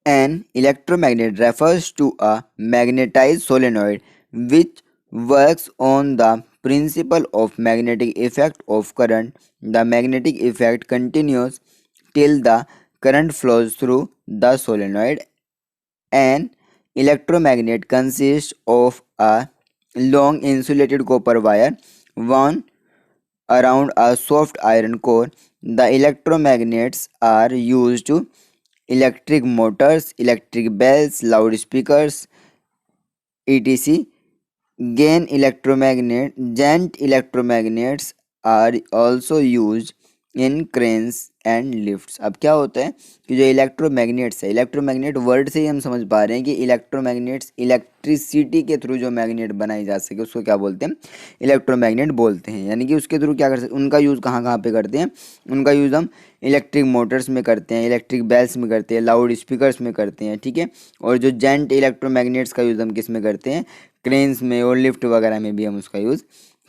an electromagnet refers to a magnetized solenoid which works on the principle of magnetic effect of current. The magnetic effect continues till the current flows through the solenoid. An electromagnet consists of a long insulated copper wire wound around a soft iron core. The electromagnets are used to electric motors, electric bells, loudspeakers, etc. Giant electromagnets are also used in cranes and lifts. अब क्या होता है कि जो इलेक्ट्रोमैग्नेट्स है, इलेक्ट्रोमैग्नेट वर्ड से ही हम समझ पा रहे हैं कि इलेक्ट्रोमैग्नेट्स इलेक्ट्रिसिटी के थ्रू जो मैग्नेट बनाई जा सके उसको क्या बोलते हैं, इलेक्ट्रोमैग्नेट बोलते हैं। यानी कि उसके थ्रू क्या कर सकते, उनका यूज़ कहाँ कहाँ पे करते हैं, उनका यूज़ हम इलेक्ट्रिक मोटर्स में करते हैं, इलेक्ट्रिक बेल्स में करते हैं, लाउड स्पीकर्स में करते हैं। ठीक है, और जो जेंट इलेक्ट्रोमैग्नेट्स का यूज़ हम किस में करते हैं, क्रेन्स में और लिफ्ट वगैरह में भी हम उसका यूज़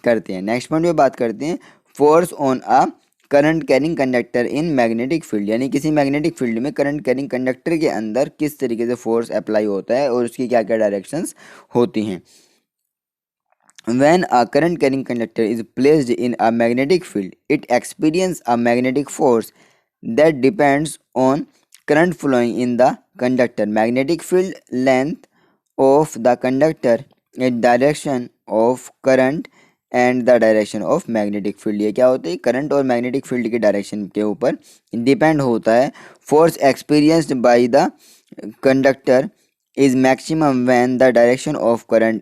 करते हैं। नेक्स्ट पॉइंट पे बात करते हैं force on a current carrying conductor in magnetic field, यानी किसी मैग्नेटिक फील्ड में करंट कैरिंग कंडक्टर के अंदर किस तरीके से फोर्स अप्लाई होता है और उसकी क्या क्या डायरेक्शंस होती हैं। When a current carrying conductor is placed in a magnetic field, it experiences a magnetic force that depends on current flowing in the conductor. Magnetic field length of the conductor and direction of current and the direction of magnetic field. ये क्या होता है, करंट और मैग्नेटिक फील्ड की डायरेक्शन के ऊपर डिपेंड होता है। Force experienced by the conductor is maximum when the direction of current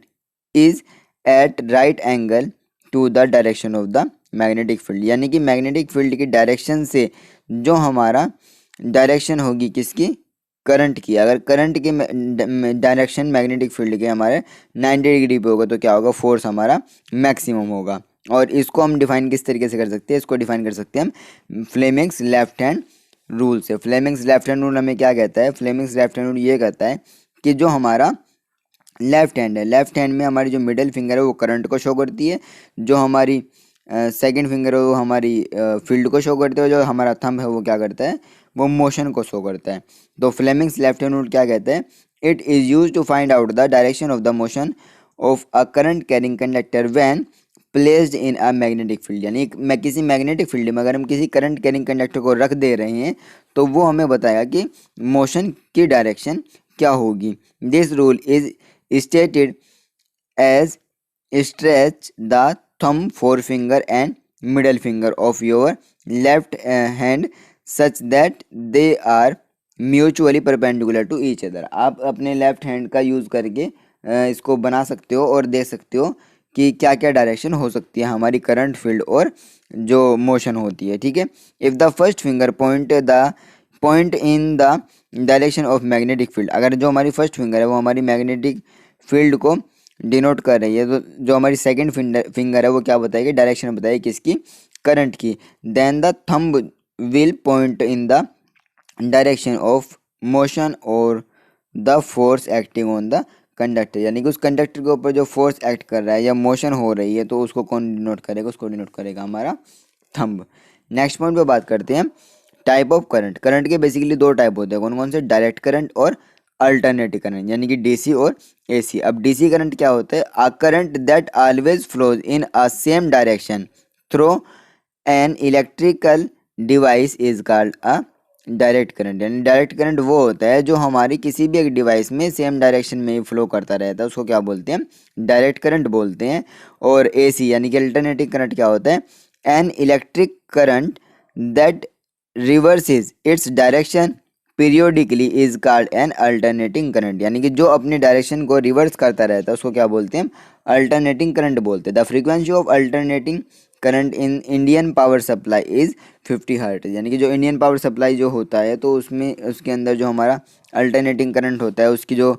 is at right angle to the direction of the magnetic field. यानी कि मैग्नेटिक फील्ड की डायरेक्शन से जो हमारा डायरेक्शन होगी किसकी, करंट की, अगर करंट की डायरेक्शन मैग्नेटिक फील्ड के हमारे 90 डिग्री पे होगा तो क्या होगा, फोर्स हमारा मैक्सिमम होगा। और इसको हम डिफाइन किस तरीके से कर सकते हैं, इसको डिफाइन कर सकते हैं हम फ्लेमिंग्स लेफ्ट हैंड रूल से। फ्लेमिंग्स लेफ्ट हैंड रूल हमें क्या कहता है, फ्लेमिंग्स लेफ्ट हैंड रूल ये कहता है कि जो हमारा लेफ्ट हैंड है, लेफ्ट हैंड में हमारी जो मिडिल फिंगर है वो करंट को शो करती है, जो हमारी सेकंड फिंगर है वो हमारी फील्ड को शो करती है, और जो हमारा थंब है वो क्या करता है, वो मोशन को शो करता है। तो फ्लेमिंग्स लेफ्ट हैंड रूल क्या कहते हैं, it is use to find out the direction of the motion of a current carrying conductor when placed in a magnetic field. यानी मैं किसी मैग्नेटिक फील्ड में अगर हम किसी करंट कैरिंग कंडक्टर को रख दे रहे हैं तो वो हमें बताएगा कि मोशन की डायरेक्शन क्या होगी। This rule is stated as stretch the thumb, forefinger and middle finger of your left hand such that they are mutually perpendicular to each other. आप अपने लेफ्ट हैंड का यूज़ करके इसको बना सकते हो और देख सकते हो कि क्या क्या डायरेक्शन हो सकती है हमारी करंट फील्ड और जो मोशन होती है, ठीक है। If the first finger point in the direction of magnetic field, अगर जो हमारी फर्स्ट फिंगर है वो हमारी मैग्नेटिक फील्ड को डिनोट कर रही है, तो जो हमारी सेकंड फिंगर है वो क्या बताएगी, डायरेक्शन बताएगी किसकी, करंट की। Then the thumb will point in the direction of motion और the force acting on the conductor. यानी कि उस कंडक्टर के ऊपर जो फोर्स एक्ट कर रहा है या मोशन हो रही है तो उसको कौन डिनोट करेगा, उसको डिनोट करेगा हमारा थंब। नेक्स्ट पॉइंट पे बात करते हैं टाइप ऑफ करंट। करंट के बेसिकली दो टाइप होते हैं, कौन कौन से, डायरेक्ट करंट और अल्टरनेटिव करंट, यानी कि डीसी और एसी। अब डीसी करंट क्या होता है, a current that always flows in a same direction through an electrical device is called a direct current. यानी डायरेक्ट करंट वो होता है जो हमारी किसी भी एक डिवाइस में सेम डायरेक्शन में ही फ्लो करता रहता है, उसको क्या बोलते हैं, डायरेक्ट करंट बोलते हैं। और एसी यानी कि अल्टरनेटिव करंट क्या होता है, an electric current that reverses its direction periodically is called an alternating current. यानी कि जो अपनी डायरेक्शन को रिवर्स करता रहता है उसको क्या बोलते हैं, अल्टरनेटिंग करंट बोलते हैं। The frequency of alternating current in Indian power supply is 50 hertz. यानी कि जो इंडियन पावर सप्लाई जो होता है तो उसमें उसके अंदर जो हमारा अल्टरनेटिंग करंट होता है उसकी जो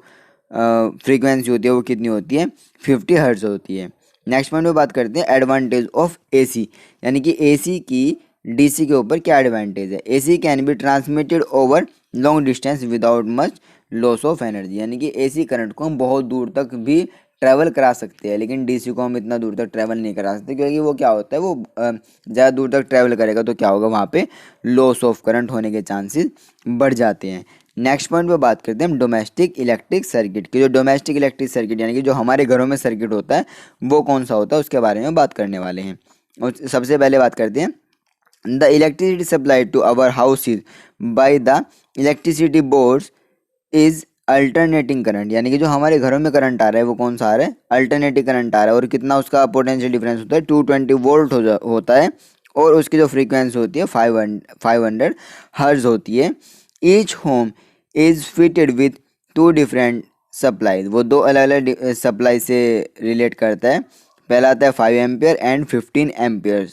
फ्रीक्वेंसी होती है वो कितनी होती है, 50 हर्ट्ज होती है। नेक्स्ट पॉइंट पे बात करते हैं एडवांटेज ऑफ एसी। यानी कि एसी की डीसी के ऊपर क्या एडवांटेज है, AC can be transmitted over long distance without much loss of energy. यानी कि एसी करंट को हम बहुत दूर तक भी ट्रैवल करा सकते हैं, लेकिन डीसी को हम इतना दूर तक ट्रैवल नहीं करा सकते, क्योंकि वो क्या होता है, वो ज़्यादा दूर तक ट्रैवल करेगा तो क्या होगा, वहाँ पे लॉस ऑफ करंट होने के चांसेस बढ़ जाते हैं। नेक्स्ट पॉइंट पे बात करते हैं हम डोमेस्टिक इलेक्ट्रिक सर्किट की। जो डोमेस्टिक इलेक्ट्रिक सर्किट यानी कि जो हमारे घरों में सर्किट होता है वो कौन सा होता है, उसके बारे में बात करने वाले हैं। और सबसे पहले बात करते हैं the electricity supplied to our houses by the electricity boards is alternating current. यानी कि जो हमारे घरों में करंट आ रहा है वो कौन सा आ रहा है, अल्टरनेटिव करंट आ रहा है। और कितना उसका पोटेंशियल डिफरेंस होता है, 220 वोल्ट होता है, और उसकी जो फ्रीक्वेंसी होती है 500 हर्ज होती है। Each home is fitted with 2 different supply. वो 2 अलग अलग सप्लाई से रिलेट करता है। पहला आता है 5 एम्पियर एंड 15 एम्पियर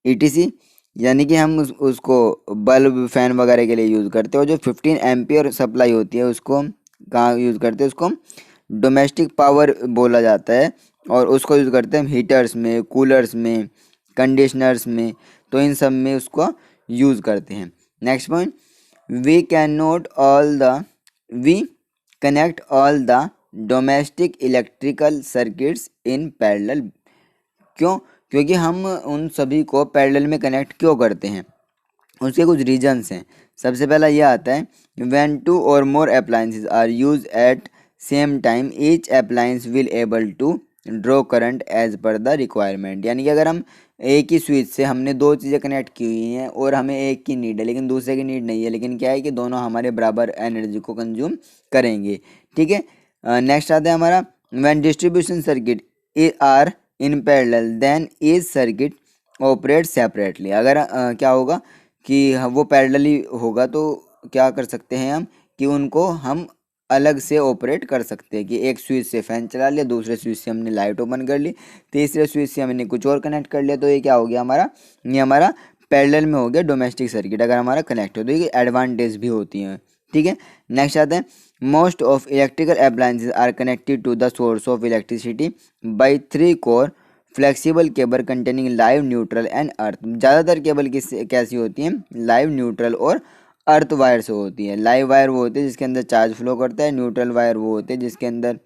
ETC। यानी कि हम उसको बल्ब फैन वगैरह के लिए यूज़ करते हैं। और जो 15 एम्पियर सप्लाई होती है उसको हम कहाँ यूज़ करते हैं, उसको डोमेस्टिक पावर बोला जाता है, और उसको यूज़ करते हैं हम हीटर्स में, कूलर्स में, कंडीशनर्स में, तो इन सब में उसको यूज़ करते हैं। Next point, we connect all the domestic electrical circuits in parallel. क्यों, क्योंकि हम उन सभी को पैरेलल में कनेक्ट क्यों करते हैं, उसके कुछ रीजंस हैं। सबसे पहला यह आता है व्हेन 2 और more appliances are use at same time each appliance will able to draw current as per the requirement. यानी कि अगर हम एक ही स्विच से हमने 2 चीज़ें कनेक्ट की हुई हैं और हमें एक की नीड है लेकिन दूसरे की नीड नहीं है, लेकिन क्या है कि दोनों हमारे बराबर एनर्जी को कंज्यूम करेंगे, ठीक है। नेक्स्ट आता है हमारा when distribution circuit are in parallel then each circuit operate separately. अगर क्या होगा कि वो पैरेलली होगा तो क्या कर सकते हैं हम कि उनको हम अलग से ऑपरेट कर सकते हैं कि एक स्विच से फैन चला लिया, दूसरे स्विच से हमने लाइट ओपन कर ली, तीसरे स्विच से हमने कुछ और कनेक्ट कर लिया, तो ये क्या हो गया हमारा, ये हमारा पैरेलल में हो गया डोमेस्टिक सर्किट अगर हमारा कनेक्ट हो तो ये एडवांटेज भी होती हैं। ठीक है, नेक्स्ट आता है most of electrical appliances are connected to the source of electricity by 3 core flexible cable containing live, neutral and earth. ज़्यादातर केबल कैसी होती हैं, लाइव, न्यूट्रल और अर्थ वायर से होती है। लाइव वायर वो होती है जिसके अंदर चार्ज फ्लो करता है, न्यूट्रल वायर वो होते हैं जिसके अंदर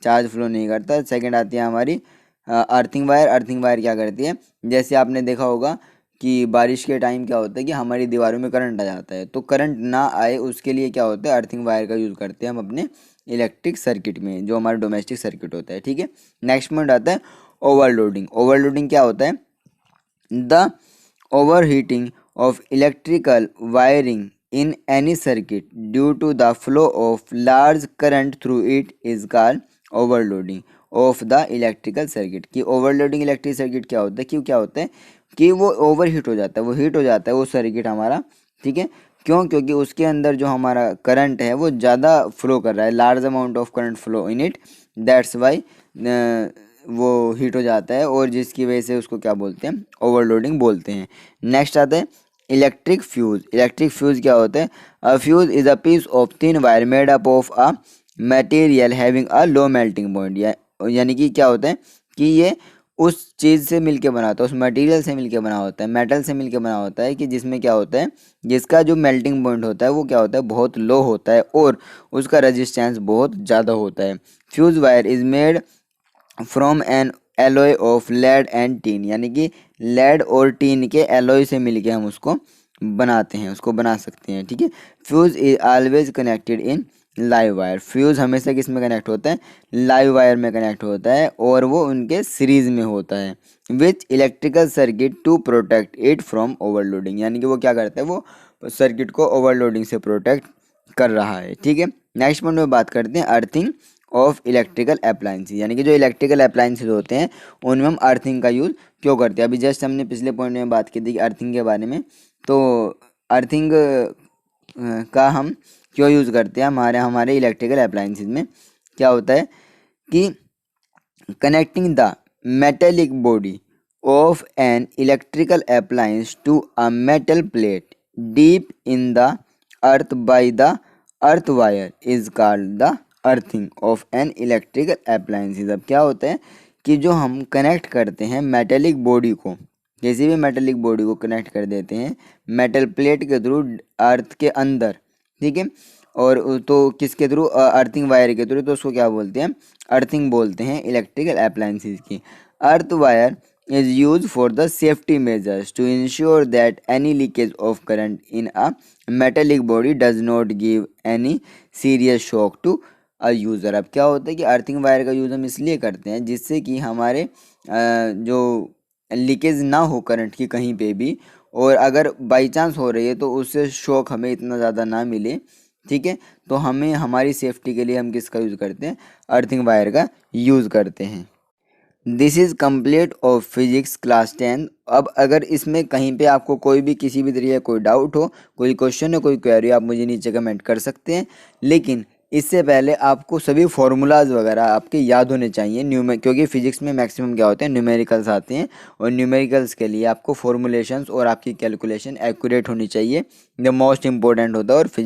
चार्ज फ्लो नहीं करता। सेकंड आती है हमारी अर्थिंग वायर। अर्थिंग वायर क्या करती है, जैसे आपने देखा होगा कि बारिश के टाइम क्या होता है कि हमारी दीवारों में करंट आ जाता है, तो करंट ना आए उसके लिए क्या होता है, अर्थिंग वायर का यूज़ करते हैं हम अपने इलेक्ट्रिक सर्किट में, जो हमारा डोमेस्टिक सर्किट होता है। ठीक है, नेक्स्ट पॉइंट आता है ओवरलोडिंग। ओवरलोडिंग क्या होता है, the overheating of electrical wiring in any circuit due to the flow of large current through it is called overloading of the electrical circuit। कि overloading इलेक्ट्रिक सर्किट क्या होता है, क्यों क्या होता है कि वो ओवर हीट हो जाता है, वो हीट हो जाता है वो सर्किट हमारा। ठीक है, क्यों, क्योंकि उसके अंदर जो हमारा करंट है वो ज़्यादा फ्लो कर रहा है, large amount of current flow in it, that's why वो हीट हो जाता है, और जिसकी वजह से उसको क्या बोलते हैं, ओवरलोडिंग बोलते हैं। नेक्स्ट आता है इलेक्ट्रिक फ्यूज। इलेक्ट्रिक फ्यूज क्या होता है, a fuse is a piece of thin wire made up of a material having a low melting point. यानी कि क्या होता है कि ये उस चीज़ से मिलके बना होता है, उस मटेरियल से मिलके बना होता है, मेटल से मिलके बना होता है कि जिसमें क्या होता है, जिसका जो मेल्टिंग पॉइंट होता है वो क्या होता है, बहुत लो होता है और उसका रेजिस्टेंस बहुत ज़्यादा होता है। Fuse wire is made from an alloy of lead and tin. यानी कि लेड और टीन के एलोय से मिलके हम उसको बनाते हैं, उसको बना सकते हैं। ठीक है, fuse is always connected in live wire. Fuse हमेशा किस में कनेक्ट होता है, लाइव वायर में कनेक्ट होता है, और वो उनके सीरीज में होता है which electrical circuit to protect it from overloading. यानी कि वो क्या करता है, वो सर्किट को ओवरलोडिंग से प्रोटेक्ट कर रहा है। ठीक है, नेक्स्ट पॉइंट में बात करते हैं अर्थिंग ऑफ इलेक्ट्रिकल अप्लायंसेस। यानी कि जो इलेक्ट्रिकल अप्लायंसेस होते हैं उनमें हम अर्थिंग का यूज़ क्यों करते हैं। अभी जस्ट हमने पिछले पॉइंट में बात की थी कि अर्थिंग के बारे में, तो अर्थिंग का हम क्यों यूज़ करते हैं, हमारे इलेक्ट्रिकल अप्लायंसेस में क्या होता है कि connecting the metallic body of an electrical appliance to a metal plate deep in the earth by the earth wire is called the earthing of an electrical appliances. अब क्या होता है कि जो हम कनेक्ट करते हैं मेटेलिक बॉडी को, किसी भी मेटेलिक बॉडी को कनेक्ट कर देते हैं मेटल प्लेट के थ्रू अर्थ के अंदर। ठीक है, और तो किसके थ्रू, अर्थिंग वायर के थ्रू, तो उसको क्या बोलते हैं, अर्थिंग बोलते हैं इलेक्ट्रिकल अप्लायंसेस की। Earth wire is used for the safety measures to ensure that any leakage of current in a metallic body does not give any serious shock to a user। अब क्या होता है कि अर्थिंग वायर का यूज़ हम इसलिए करते हैं जिससे कि हमारे जो लीकेज ना हो करंट की कहीं पे भी, और अगर बाई चांस हो रही है तो उससे शॉक हमें इतना ज़्यादा ना मिले। ठीक है, तो हमें हमारी सेफ्टी के लिए हम किसका यूज़ करते हैं, अर्थिंग वायर का यूज़ करते हैं। This is complete of physics class 10। अब अगर इसमें कहीं पे आपको कोई भी किसी भी तरीके का कोई डाउट हो, कोई क्वेश्चन हो, कोई क्वेरी, आप मुझे नीचे कमेंट कर सकते हैं। लेकिन इससे पहले आपको सभी फार्मूलाज वगैरह आपके याद होने चाहिए, क्योंकि फिजिक्स में मैक्सिमम क्या होते हैं, न्यूमेरिकल्स आते हैं, और न्यूमेरिकल्स के लिए आपको फॉर्मुलेशंस और आपकी कैलकुलेशन एक्यूरेट होनी चाहिए, द मोस्ट इंपॉर्टेंट होता है। और फिजिक्स